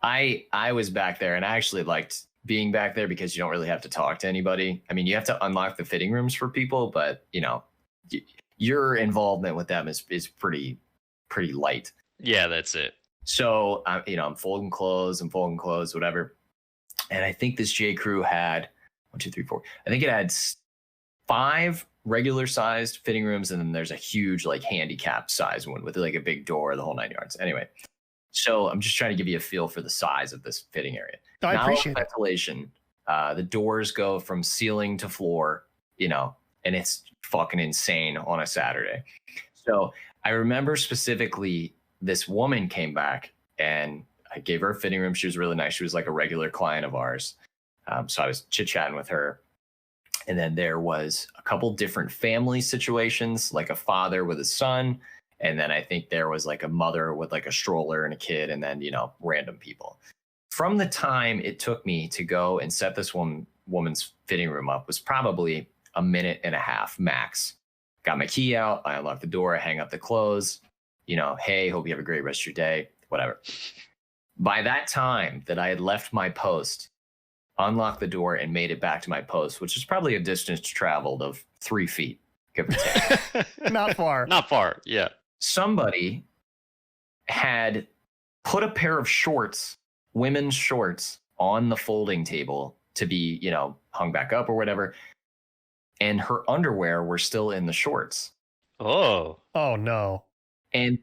Speaker 3: I was back there, and I actually liked being back there because you don't really have to talk to anybody. I mean, you have to unlock the fitting rooms for people, but your involvement with them is pretty light.
Speaker 2: Yeah, that's it.
Speaker 3: So I'm folding clothes, whatever. And I think this J. Crew had 1, 2, 3, 4. I think it had 5 regular sized fitting rooms, and then there's a huge like handicap size one with like a big door, the whole 9 yards. Anyway, so I'm just trying to give you a feel for the size of this fitting area.
Speaker 1: I appreciate it.
Speaker 3: Ventilation. The doors go from ceiling to floor, and it's fucking insane on a Saturday. So I remember specifically this woman came back, and I gave her a fitting room. She was really nice. She was like a regular client of ours. So I was chit-chatting with her. And then there was a couple different family situations, like a father with a son. And then I think there was like a mother with like a stroller and a kid, and then, random people. From the time it took me to go and set this woman's fitting room up was probably a minute and a half max. Got my key out. I unlocked the door. I hang up the clothes. Hey, hope you have a great rest of your day. Whatever. By that time that I had left my post, unlocked the door, and made it back to my post, which is probably a distance traveled of 3 feet, give or take.
Speaker 1: Not far.
Speaker 2: Not far. Yeah.
Speaker 3: Somebody had put a pair of shorts, women's shorts, on the folding table to be, hung back up or whatever. And her underwear were still in the shorts.
Speaker 2: Oh
Speaker 1: no.
Speaker 3: And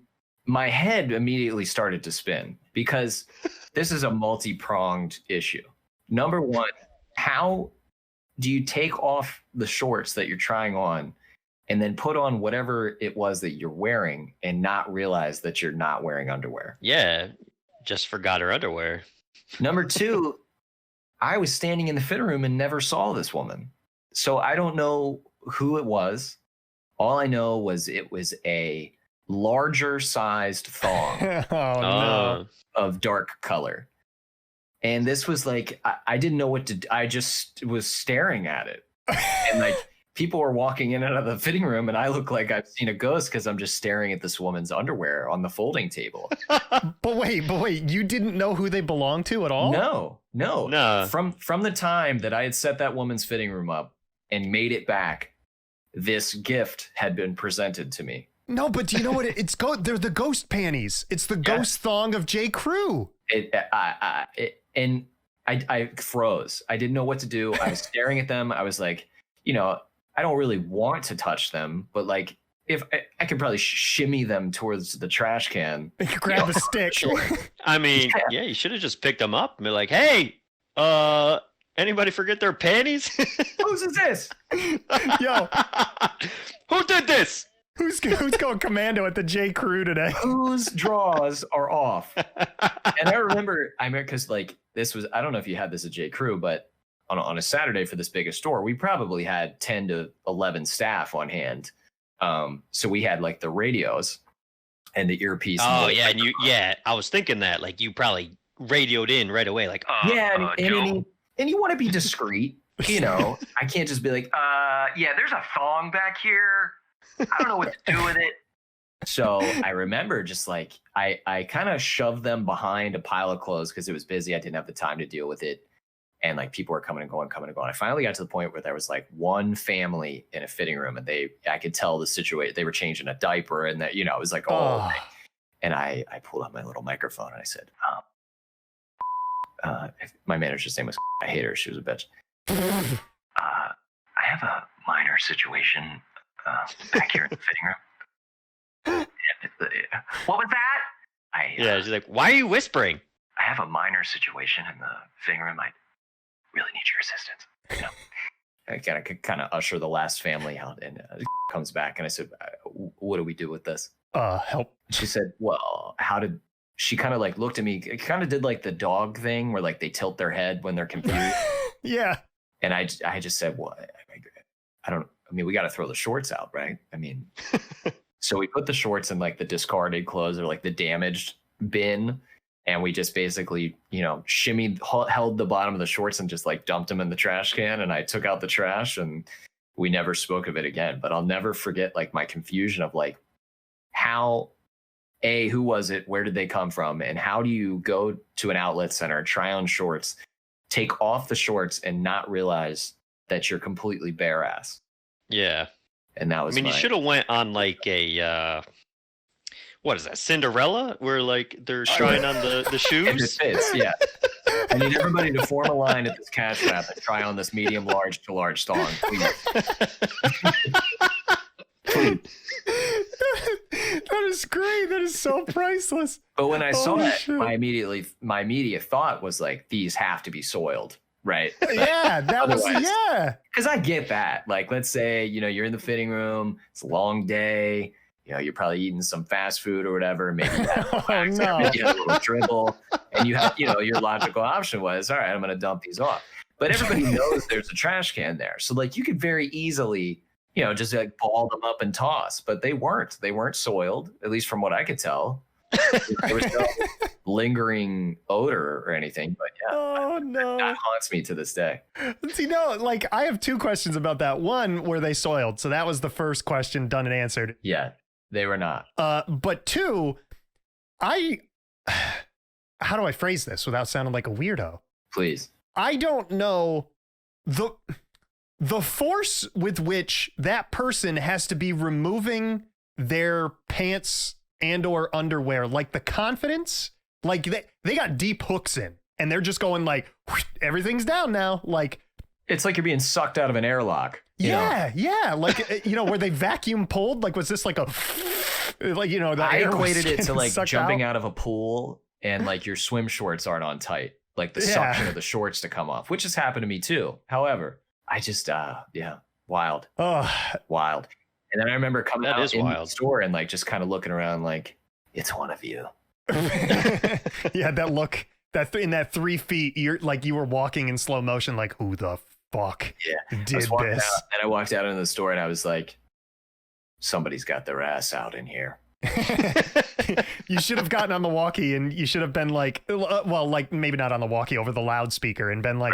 Speaker 3: my head immediately started to spin because this is a multi-pronged issue. Number one, how do you take off the shorts that you're trying on and then put on whatever it was that you're wearing and not realize that you're not wearing underwear?
Speaker 2: yeah, just forgot her underwear.
Speaker 3: Number two, I was standing in the fitting room and never saw this woman. So I don't know who it was. All I know was it was a larger sized thong
Speaker 1: No.
Speaker 3: of dark color. And this was like, I didn't know what to do. I just was staring at it. And like people were walking in and out of the fitting room and I look like I've seen a ghost because I'm just staring at this woman's underwear on the folding table.
Speaker 1: But wait, you didn't know who they belonged to at all?
Speaker 3: No. From the time that I had set that woman's fitting room up and made it back, this gift had been presented to me.
Speaker 1: No, but do you know what? They're the ghost panties. It's the ghost thong of J. Crew.
Speaker 3: I froze. I didn't know what to do. I was staring at them. I was like, I don't really want to touch them, but like if I could probably shimmy them towards the trash can.
Speaker 1: Grab a stick.
Speaker 3: Sure.
Speaker 2: I mean, yeah, you should have just picked them up and be like, hey, anybody forget their panties?
Speaker 3: Whose is this?
Speaker 1: Yo,
Speaker 2: who did this?
Speaker 1: Who's going commando at the J. Crew today?
Speaker 3: Whose draws are off? And I remember because like this was, I don't know if you had this at J. Crew, but on a Saturday for this biggest store, we probably had 10 to 11 staff on hand. So we had like the radios and the earpiece.
Speaker 2: Oh yeah, I was thinking that like you probably radioed in right away, like
Speaker 3: and you want to be discreet, I can't just be like, there's a thong back here. I don't know what to do with it. So I remember just like I kind of shoved them behind a pile of clothes because it was busy. I didn't have the time to deal with it. And like people were coming and going. I finally got to the point where there was like one family in a fitting room and I could tell the situation. They were changing a diaper and that, it was like, and I pulled out my little microphone and I said, my manager's name was, I hate her. She was a bitch. I have a minor situation back here in the fitting room. What was that?
Speaker 2: She's like, why are you whispering?
Speaker 3: I have a minor situation in the fitting room. I really need your assistance. I kind of usher the last family out and comes back. And I said, what do we do with this?
Speaker 1: Help.
Speaker 3: She said, well, she kind of like looked at me, kind of did like the dog thing where like they tilt their head when they're confused.
Speaker 1: Yeah.
Speaker 3: And I just said, well, we got to throw the shorts out, right? So we put the shorts in like the discarded clothes or like the damaged bin. And we just basically, held the bottom of the shorts and just like dumped them in the trash can. And I took out the trash and we never spoke of it again. But I'll never forget like my confusion of like who was it? Where did they come from? And how do you go to an outlet center, try on shorts, take off the shorts and not realize that you're completely bare ass?
Speaker 2: Yeah.
Speaker 3: And that was
Speaker 2: you should have went on like a what is that, Cinderella, where like they're trying on the shoes?
Speaker 3: It fits, yeah. I need everybody to form a line at this cash wrap and try on this medium large to large thong, please. Please.
Speaker 1: That is great. That is so priceless.
Speaker 3: But when I saw that, my immediate thought was like, these have to be soiled, right?
Speaker 1: Yeah, that was, yeah.
Speaker 3: Because I get that. Like, let's say, you're in the fitting room, it's a long day, you're probably eating some fast food or whatever. Maybe you have maybe you have a little dribble. And you have, your logical option was, all right, I'm going to dump these off. But everybody knows there's a trash can there. So like you could very easily, just like ball them up and toss. But they weren't soiled, at least from what I could tell. There was no lingering odor or anything. But yeah, that haunts me to this day.
Speaker 1: See, no, like I have two questions about that. One, were they soiled? So that was the first question, done and answered.
Speaker 3: Yeah. They were not.
Speaker 1: But two, how do I phrase this without sounding like a weirdo?
Speaker 3: Please.
Speaker 1: I don't know the force with which that person has to be removing their pants and or underwear, like the confidence Like they got deep hooks in and they're just going like, everything's down now. Like,
Speaker 3: it's like you're being sucked out of an airlock.
Speaker 1: Yeah. Like, where they vacuum pulled, like, was this like a, like, the
Speaker 3: I
Speaker 1: air was
Speaker 3: equated it to like jumping
Speaker 1: out
Speaker 3: of a pool and like your swim shorts aren't on tight, like the suction of the shorts to come off, which has happened to me too. However, I just, wild. Wild. And then I remember coming out in the store and like just kind of looking around like, it's one of you.
Speaker 1: Yeah, that look, in that 3 feet, you're like, you were walking in slow motion, like, who the fuck did this?
Speaker 3: And I walked out into the store and I was like, somebody's got their ass out in here.
Speaker 1: You should have gotten on the walkie and you should have been like, well, like maybe not on the walkie, over the loudspeaker, and been like,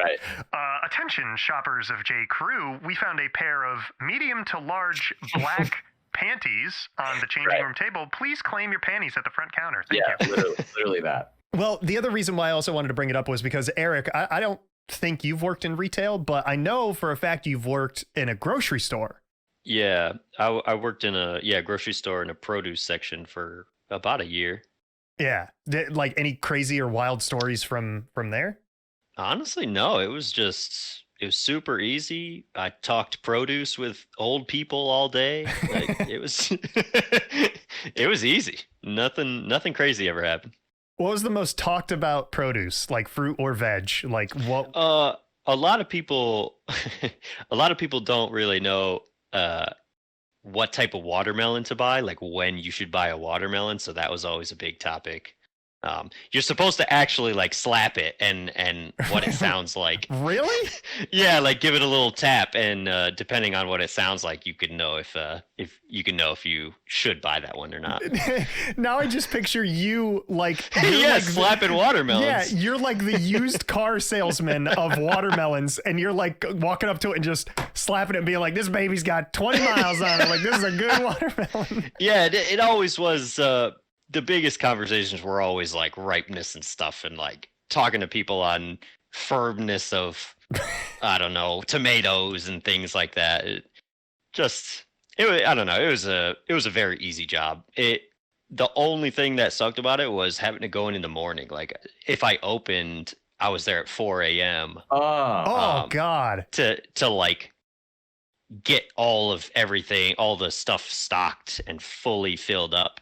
Speaker 1: attention shoppers of J. Crew, we found a pair of medium to large black panties on the changing room table. Please claim your panties at the front counter. Thank you.
Speaker 3: Literally that.
Speaker 1: Well, the other reason why I also wanted to bring it up was because, Eric, I don't think you've worked in retail, but I know for a fact you've worked in a grocery store.
Speaker 2: Yeah, I worked in a grocery store in a produce section for about a year.
Speaker 1: Yeah. Like any crazy or wild stories from there?
Speaker 2: Honestly, no. It was super easy. I talked produce with old people all day. Like, it was it was easy. Nothing crazy ever happened.
Speaker 1: What was the most talked about produce, like fruit or veg? Like what?
Speaker 2: A lot of people don't really know what type of watermelon to buy, like when you should buy a watermelon. So that was always a big topic. You're supposed to actually like slap it and what it sounds like.
Speaker 1: Really?
Speaker 2: Yeah, like give it a little tap, and depending on what it sounds like, you could know if you should buy that one or not.
Speaker 1: Now I just picture you like
Speaker 2: slapping watermelons.
Speaker 1: Yeah, you're like the used car salesman of watermelons, and you're like walking up to it and just slapping it and being like, "This baby's got 20 miles on it. Like, this is a good watermelon."
Speaker 2: Yeah, it always was. The biggest conversations were always like ripeness and stuff, and like talking to people on firmness of, I don't know, tomatoes and things like that. I don't know. It was a very easy job. The only thing that sucked about it was having to go in the morning. Like if I opened, I was there at 4 a.m.
Speaker 1: Oh God.
Speaker 2: To like get all of everything, all the stuff stocked and fully filled up.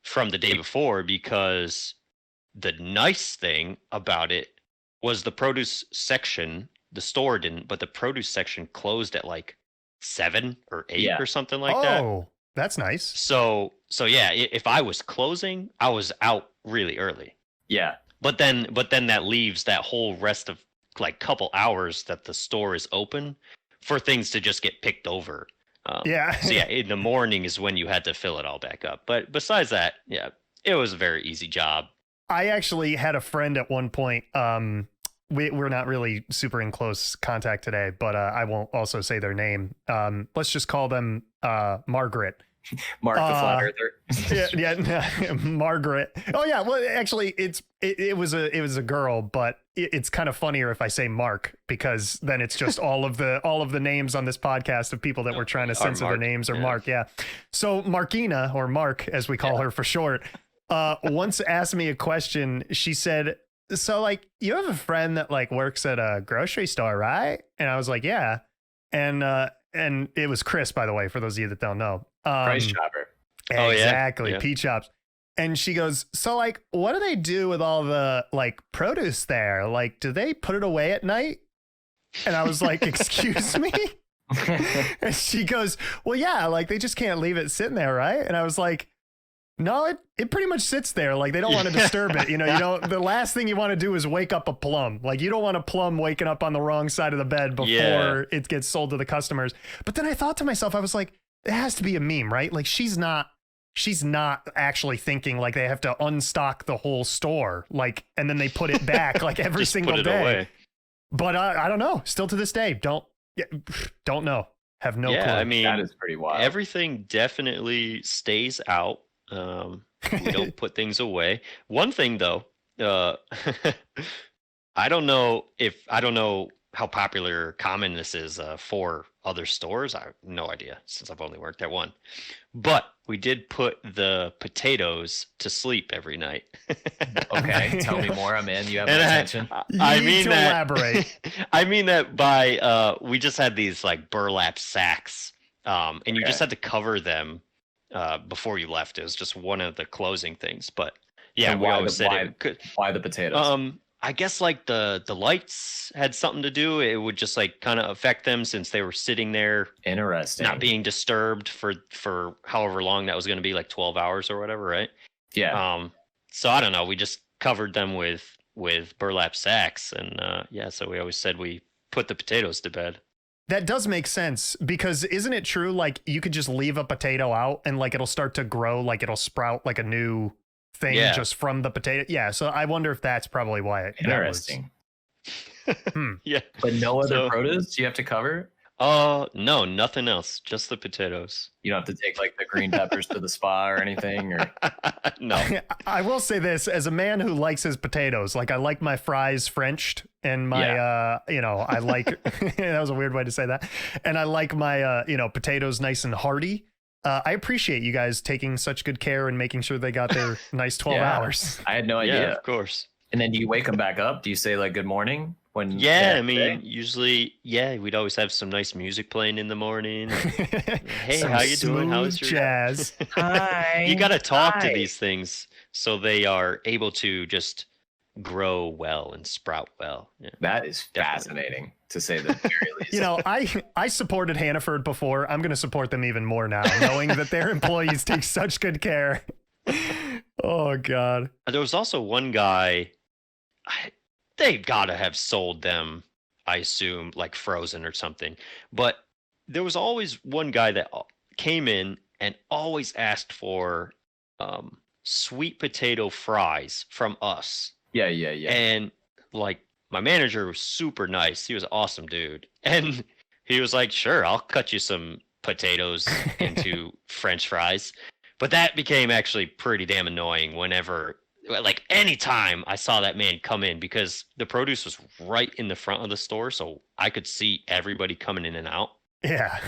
Speaker 2: From the day before, because the nice thing about it was the produce section, the store didn't, but the produce section closed at like 7 or 8 or something like that.
Speaker 1: Oh, that's nice.
Speaker 2: So yeah, if I was closing, I was out really early.
Speaker 3: Yeah.
Speaker 2: But then that leaves that whole rest of like couple hours that the store is open for things to just get picked over. So yeah, in the morning is when you had to fill it all back up. But besides that, yeah, it was a very easy job.
Speaker 1: I actually had a friend at one point. We're not really super in close contact today, but I won't also say their name. Let's just call them Margaret.
Speaker 3: Mark the Flat Earther.
Speaker 1: yeah, Margaret. Oh yeah, well actually it was a girl, but it's kind of funnier if I say Mark, because then it's just all of the names on this podcast of people that we're trying to censor their names or Mark. Yeah. So Markina, or Mark as we call her for short, once asked me a question. She said, "So like you have a friend that like works at a grocery store, right?" And I was like, "Yeah." And it was Chris, by the way, for those of you that don't know.
Speaker 3: Price Chopper.
Speaker 1: Exactly.
Speaker 2: Yeah.
Speaker 1: Pete Shops. And she goes, "So like, what do they do with all the like produce there? Like, do they put it away at night?" And I was like, "Excuse me?" And she goes, "Well, yeah, like they just can't leave it sitting there, right?" And I was like, "No, it pretty much sits there. Like they don't want to disturb it. You don't, the last thing you want to do is wake up a plum. Like you don't want a plum waking up on the wrong side of the bed before it gets sold to the customers." But then I thought to myself, I was like, it has to be a meme, right? Like she's not actually thinking like they have to unstock the whole store, like, and then they put it back like every single day. Away. But I don't know. Still to this day, don't know. Have no clue.
Speaker 2: I mean,
Speaker 3: that is pretty wild.
Speaker 2: Everything definitely stays out. We don't put things away. One thing though, I don't know how popular, common this is for other stores. I have no idea since I've only worked at one. But we did put the potatoes to sleep every night.
Speaker 3: Okay, tell me more. I'm in. You have my
Speaker 2: And
Speaker 3: attention.
Speaker 1: You need to elaborate.
Speaker 2: I mean that by we just had these like burlap sacks, and you just had to cover them before you left. It was just one of the closing things. But yeah,
Speaker 3: And
Speaker 2: we always said it could.
Speaker 3: Why the potatoes?
Speaker 2: I guess like the lights had something to do. It would just like kind of affect them since they were sitting there,
Speaker 3: Interesting.
Speaker 2: not being disturbed for however long that was going to be, like 12 hours or whatever, right?
Speaker 3: Yeah.
Speaker 2: So I don't know. We just covered them with burlap sacks, and yeah. So we always said we put the potatoes to bed.
Speaker 1: That does make sense, because isn't it true? Like you could just leave a potato out and like it'll start to grow, like it'll sprout like a new thing just from the potato. Yeah. So I wonder if that's probably why it.
Speaker 3: Interesting.
Speaker 2: Yeah.
Speaker 3: But no other produce you have to cover?
Speaker 2: No, nothing else. Just the potatoes.
Speaker 3: You don't have to take like the green peppers to the spa or anything, or
Speaker 2: No.
Speaker 1: I will say this, as a man who likes his potatoes, like I like my fries Frenched, and my I like that was a weird way to say that, and I like my potatoes nice and hearty. I appreciate you guys taking such good care and making sure they got their nice 12 hours.
Speaker 3: I had no idea.
Speaker 2: Yeah, of course.
Speaker 3: And then do you wake them back up? Do you say like good morning when?
Speaker 2: Yeah, I mean, usually, we'd always have some nice music playing in the morning. Hey,
Speaker 1: Some
Speaker 2: how you doing? How's your
Speaker 1: jazz?
Speaker 3: Hi.
Speaker 2: You got to talk to these things so they are able to just grow well and sprout well. Yeah.
Speaker 3: That is fascinating, to say the very least.
Speaker 1: I supported Hannaford before. I'm going to support them even more now, knowing that their employees take such good care. Oh, God.
Speaker 2: There was also one guy, they got to have sold them, I assume, like frozen or something. But there was always one guy that came in and always asked for sweet potato fries from us.
Speaker 3: Yeah.
Speaker 2: And like my manager was super nice. He was an awesome dude. And he was like, sure, I'll cut you some potatoes into French fries. But that became actually pretty damn annoying whenever, like anytime I saw that man come in, because the produce was right in the front of the store. So I could see everybody coming in and out.
Speaker 1: Yeah.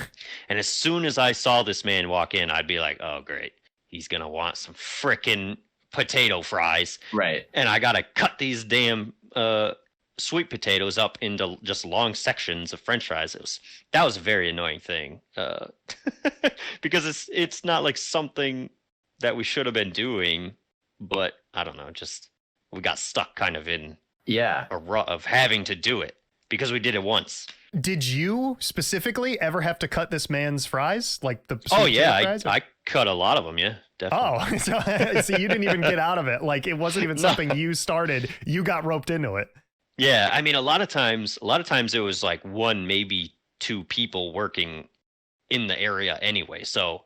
Speaker 2: And as soon as I saw this man walk in, I'd be like, oh, great. He's going to want some frickin' potato fries.
Speaker 3: Right.
Speaker 2: And I got to cut these damn sweet potatoes up into just long sections of French fries. That was a very annoying thing because it's not like something that we should have been doing, but I don't know, just we got stuck kind of in a rut of having to do it because we did it once.
Speaker 1: Did you specifically ever have to cut this man's fries? Like the fries?
Speaker 2: I cut a lot of them, yeah, definitely.
Speaker 1: Oh, so you didn't even get out of it. Like it wasn't even something you started. You got roped into it.
Speaker 2: Yeah, I mean, a lot of times it was like one, maybe two people working in the area anyway. So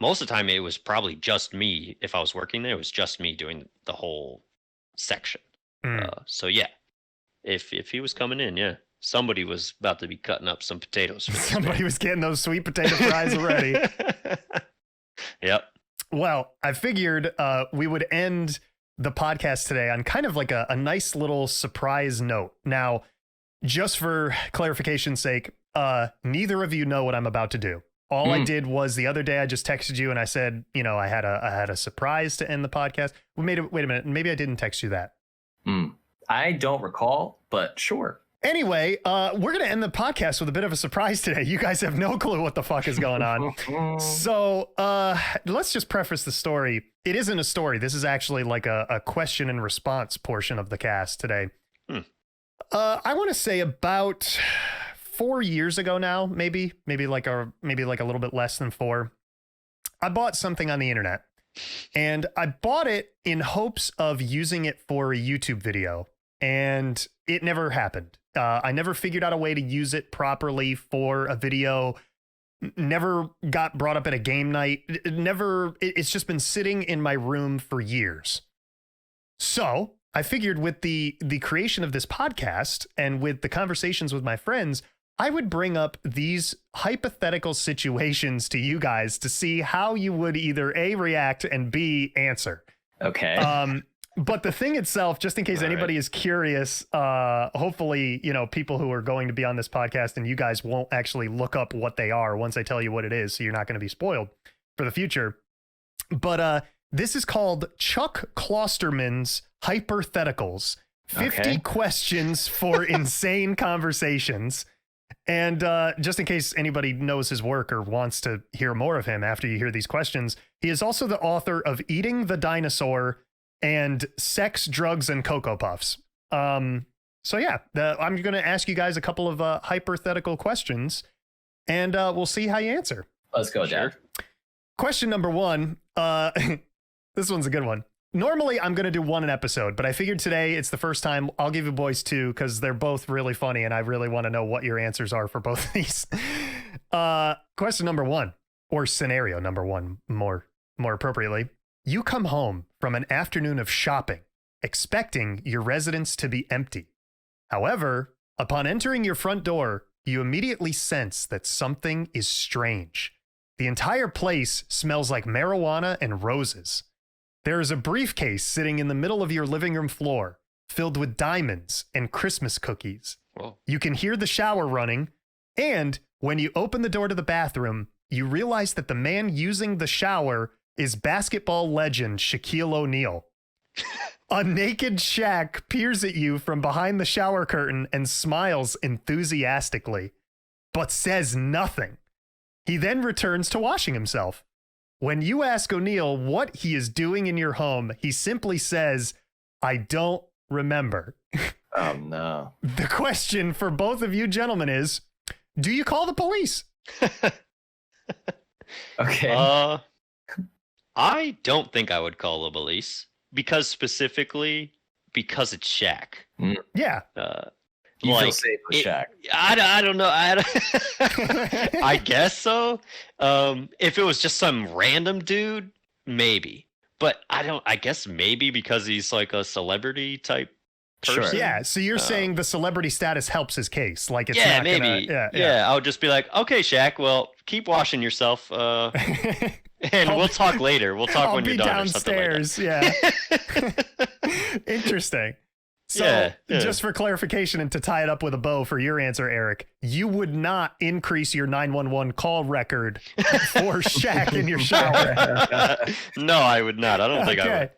Speaker 2: most of the time it was probably just me. If I was working there, it was just me doing the whole section. So yeah, if he was coming in, yeah, somebody was about to be cutting up some potatoes.
Speaker 1: Somebody was getting those sweet potato fries ready.
Speaker 2: Yep.
Speaker 1: Well, I figured we would end the podcast today on kind of like a nice little surprise note. Now, just for clarification's sake, neither of you know what I'm about to do. All I did was the other day I just texted you and I said, I had a surprise to end the podcast. Wait a minute, maybe I didn't text you that.
Speaker 3: I don't recall, but sure.
Speaker 1: Anyway, we're going to end the podcast with a bit of a surprise today. You guys have no clue what the fuck is going on. So let's just preface the story. It isn't a story. This is actually like a question and response portion of the cast today. I want to say about 4 years ago now, maybe like a little bit less than 4. I bought something on the internet, and I bought it in hopes of using it for a YouTube video, and it never happened. I never figured out a way to use it properly for a video. Never got brought up at a game night. It's just been sitting in my room for years. So I figured with the creation of this podcast and with the conversations with my friends, I would bring up these hypothetical situations to you guys to see how you would either A, react, and B, answer.
Speaker 3: Okay.
Speaker 1: But the thing itself, just in case anybody is curious, hopefully, people who are going to be on this podcast and you guys won't actually look up what they are once I tell you what it is. So you're not going to be spoiled for the future. But this is called Chuck Klosterman's Hypotheticals. 50 questions for insane conversations. And just in case anybody knows his work or wants to hear more of him after you hear these questions, he is also the author of Eating the Dinosaur and Sex, Drugs, and Cocoa Puffs. So yeah, I'm going to ask you guys a couple of hypothetical questions, and we'll see how you answer.
Speaker 3: Let's go, Dad.
Speaker 1: Question number 1. This one's a good one. Normally, I'm going to do one an episode, but I figured today it's the first time. I'll give you boys 2 because they're both really funny, and I really want to know what your answers are for both of these. Question number 1, or scenario number 1, more appropriately. You come home from an afternoon of shopping, expecting your residence to be empty. However, upon entering your front door, you immediately sense that something is strange. The entire place smells like marijuana and roses. There is a briefcase sitting in the middle of your living room floor, filled with diamonds and Christmas cookies.
Speaker 2: Whoa.
Speaker 1: You can hear the shower running, and when you open the door to the bathroom, you realize that the man using the shower is basketball legend Shaquille O'Neal. A naked Shaq peers at you from behind the shower curtain and smiles enthusiastically, but says nothing. He then returns to washing himself. When you ask O'Neal what he is doing in your home, he simply says, "I don't remember."
Speaker 3: Oh, no.
Speaker 1: The question for both of you gentlemen is, do you call the police?
Speaker 3: Okay.
Speaker 2: I don't think I would call the police because it's Shaq.
Speaker 1: Yeah.
Speaker 3: You feel safe with Shaq.
Speaker 2: I don't know. I guess so. If it was just some random dude, maybe. But I guess maybe because he's like a celebrity type person.
Speaker 3: Sure.
Speaker 1: Yeah. So you're saying the celebrity status helps his case. Like it's
Speaker 2: yeah,
Speaker 1: not
Speaker 2: maybe.
Speaker 1: Gonna,
Speaker 2: yeah. I would just be like, okay, Shaq, well, keep washing yourself. And we'll talk later. We'll talk when you're done.
Speaker 1: Downstairs.
Speaker 2: Or something like
Speaker 1: that. Yeah. Interesting. So just for clarification and to tie it up with a bow for your answer, Eric, you would not increase your 911 call record for Shaq in your shower.
Speaker 2: No, I would not. I don't think I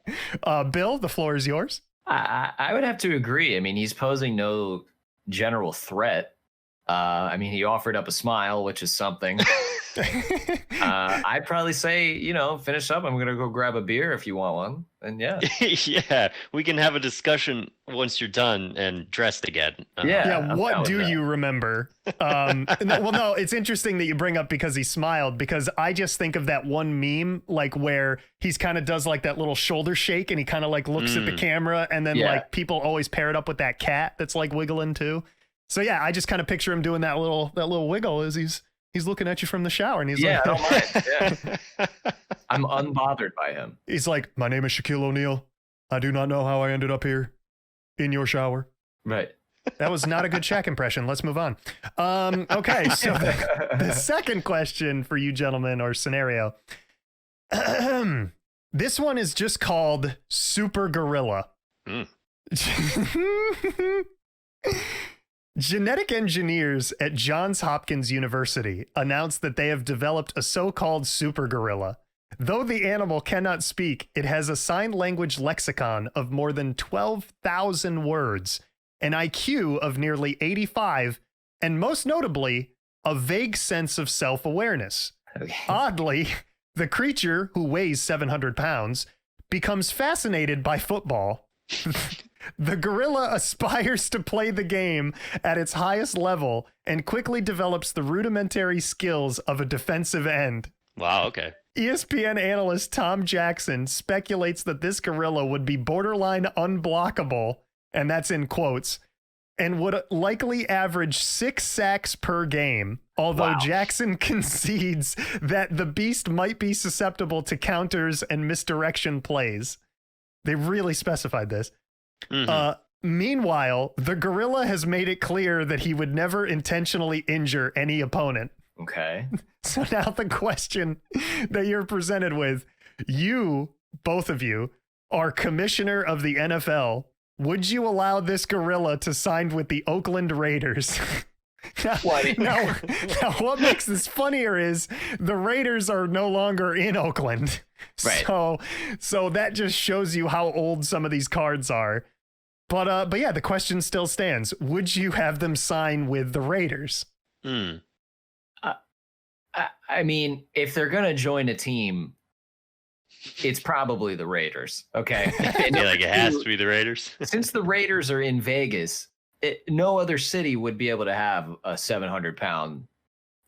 Speaker 1: would. Bill, the floor is yours.
Speaker 3: I would have to agree. I mean, he's posing no general threat. I mean, he offered up a smile, which is something. I'd probably say, finish up. I'm going to go grab a beer if you want one. And yeah.
Speaker 2: Yeah, we can have a discussion once you're done and dressed again.
Speaker 1: What do you remember? No, it's interesting that you bring up because he smiled, because I just think of that one meme, like where he's kind of does like that little shoulder shake and he kind of like looks at the camera, and then like people always pair it up with that cat that's like wiggling too. So yeah, I just kind of picture him doing that little wiggle as he's looking at you from the shower, and he's like,
Speaker 3: I don't mind. Yeah. I'm unbothered by him.
Speaker 1: He's like, "My name is Shaquille O'Neal. I do not know how I ended up here in your shower."
Speaker 3: Right.
Speaker 1: That was not a good Shaq impression. Let's move on. Okay, so the second question for you gentlemen, or scenario. This one is just called Super Gorilla. Genetic engineers at Johns Hopkins University announced that they have developed a so-called super gorilla. Though the animal cannot speak, it has a sign language lexicon of more than 12,000 words, an IQ of nearly 85, and most notably, a vague sense of self-awareness. Okay. Oddly, the creature, who weighs 700 pounds, becomes fascinated by football. The gorilla aspires to play the game at its highest level and quickly develops the rudimentary skills of a defensive end.
Speaker 2: Wow, okay.
Speaker 1: ESPN analyst Tom Jackson speculates that this gorilla would be borderline unblockable, and that's in quotes, and would likely average 6 sacks per game, although Jackson concedes that the beast might be susceptible to counters and misdirection plays. They really specified this. Meanwhile, the gorilla has made it clear that he would never intentionally injure any opponent.
Speaker 3: Okay.
Speaker 1: So now the question that you're presented with, both of you, are commissioner of the NFL, would you allow this gorilla to sign with the Oakland Raiders? Now, what makes this funnier is the Raiders are no longer in Oakland.
Speaker 3: Right.
Speaker 1: So that just shows you how old some of these cards are. But yeah, the question still stands. Would you have them sign with the Raiders?
Speaker 3: I mean, if they're going to join a team, it's probably the Raiders. Okay.
Speaker 2: It has to be the Raiders.
Speaker 3: Since the Raiders are in Vegas, no other city would be able to have a 700-pound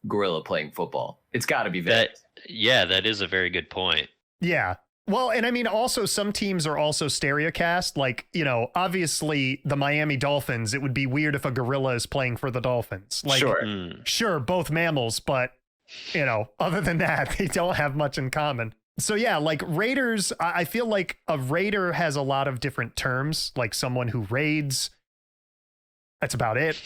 Speaker 3: gorilla playing football. It's got to be Vegas.
Speaker 2: That is a very good point.
Speaker 1: Yeah. Well, and I mean, also some teams are also stereocast. Like, obviously the Miami Dolphins, it would be weird if a gorilla is playing for the Dolphins. Like, sure, both mammals, but, other than that, they don't have much in common. So yeah, like Raiders, I feel like a raider has a lot of different terms, like someone who raids. That's about it.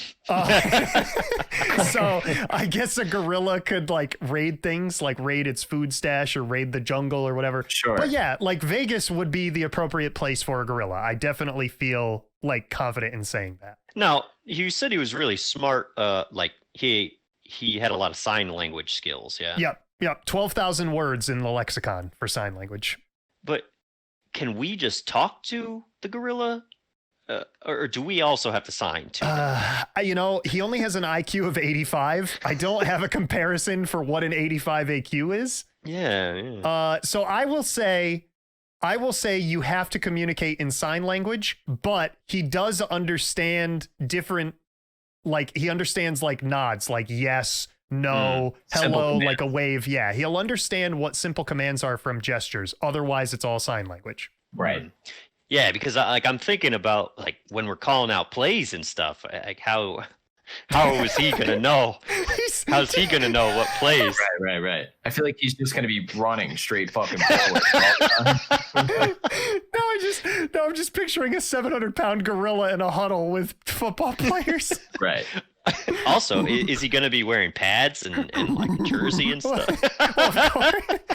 Speaker 1: So I guess a gorilla could like raid things, like raid its food stash or raid the jungle or whatever.
Speaker 3: Sure.
Speaker 1: But yeah, like Vegas would be the appropriate place for a gorilla. I definitely feel like confident in saying that.
Speaker 2: Now, you said he was really smart. Like he had a lot of sign language skills. Yeah.
Speaker 1: Yep. 12,000 words in the lexicon for sign language.
Speaker 2: But can we just talk to the gorilla? Or do we also have to sign to
Speaker 1: he only has an IQ of 85. I don't have a comparison for what an 85 AQ is.
Speaker 2: Yeah.
Speaker 1: So I will say you have to communicate in sign language, but he does understand different, like he understands like nods, like yes, no, hello, like a wave. Yeah, he'll understand what simple commands are from gestures. Otherwise, it's all sign language.
Speaker 3: Right.
Speaker 2: Yeah, because I'm thinking about like when we're calling out plays and stuff, like how is he gonna know? How's he gonna know what plays?
Speaker 3: Right. I feel like he's just gonna be running straight fucking forward.
Speaker 1: No, I'm just picturing a 700-pound gorilla in a huddle with football players.
Speaker 3: Right.
Speaker 2: Also, is he going to be wearing pads and like a jersey and stuff?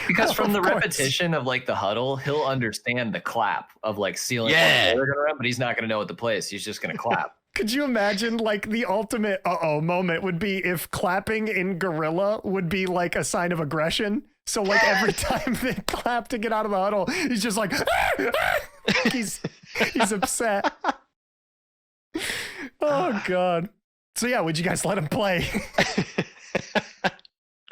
Speaker 3: Because from the repetition of like the huddle, he'll understand the clap of like sealing.
Speaker 2: Yeah.
Speaker 3: But he's not going to know what the play is. He's just going to clap.
Speaker 1: Could you imagine like the ultimate moment would be if clapping in gorilla would be like a sign of aggression? So like every time they clap to get out of the huddle, he's just like, he's upset. Oh God. So yeah, would you guys let him play?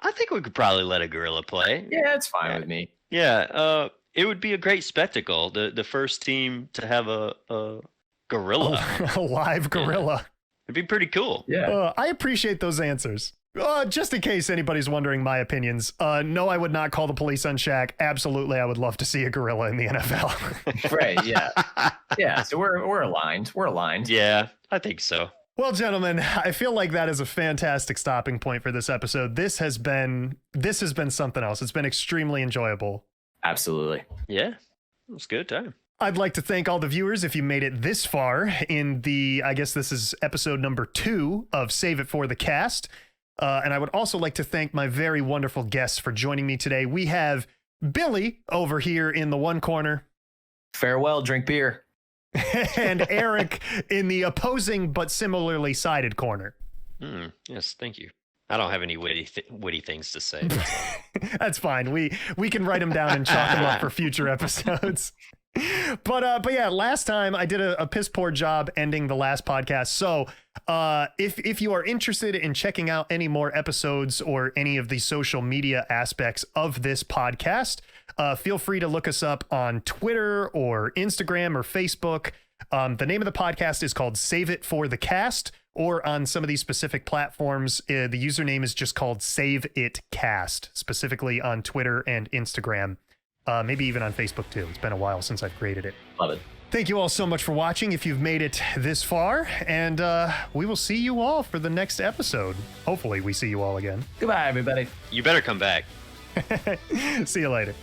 Speaker 2: I think we could probably let a gorilla play.
Speaker 3: Yeah, it's fine with me.
Speaker 2: Yeah, it would be a great spectacle. The first team to have a gorilla,
Speaker 1: a live gorilla.
Speaker 2: It'd be pretty cool.
Speaker 3: Yeah,
Speaker 1: I appreciate those answers. Just in case anybody's wondering my opinions, no, I would not call the police on Shaq. Absolutely, I would love to see a gorilla in the NFL.
Speaker 3: Right? Yeah, yeah. So we're aligned. We're aligned.
Speaker 2: Yeah, I think so.
Speaker 1: Well, gentlemen, I feel like that is a fantastic stopping point for this episode. This has been something else. It's been extremely enjoyable.
Speaker 3: Absolutely.
Speaker 2: Yeah, it was a good time.
Speaker 1: I'd like to thank all the viewers if you made it this far in I guess this is episode number 2 of Save It for the Cast. And I would also like to thank my very wonderful guests for joining me today. We have Billy over here in the one corner.
Speaker 3: Farewell, drink beer.
Speaker 1: And Eric in the opposing but similarly sided corner.
Speaker 2: Yes, thank you. I don't have any witty things to say.
Speaker 1: That's fine. We can write them down and chalk them up for future episodes. But yeah, last time I did a piss poor job ending the last podcast. So if you are interested in checking out any more episodes or any of the social media aspects of this podcast, feel free to look us up on Twitter or Instagram or Facebook. The name of the podcast is called Save It for the Cast, or on some of these specific platforms, the username is just called Save It Cast, specifically on Twitter and Instagram. Maybe even on Facebook too. It's been a while since I've created it.
Speaker 3: Love it.
Speaker 1: Thank you all so much for watching if you've made it this far, and we will see you all for the next episode. Hopefully we see you all again.
Speaker 3: Goodbye, everybody.
Speaker 2: You better come back.
Speaker 1: See you later.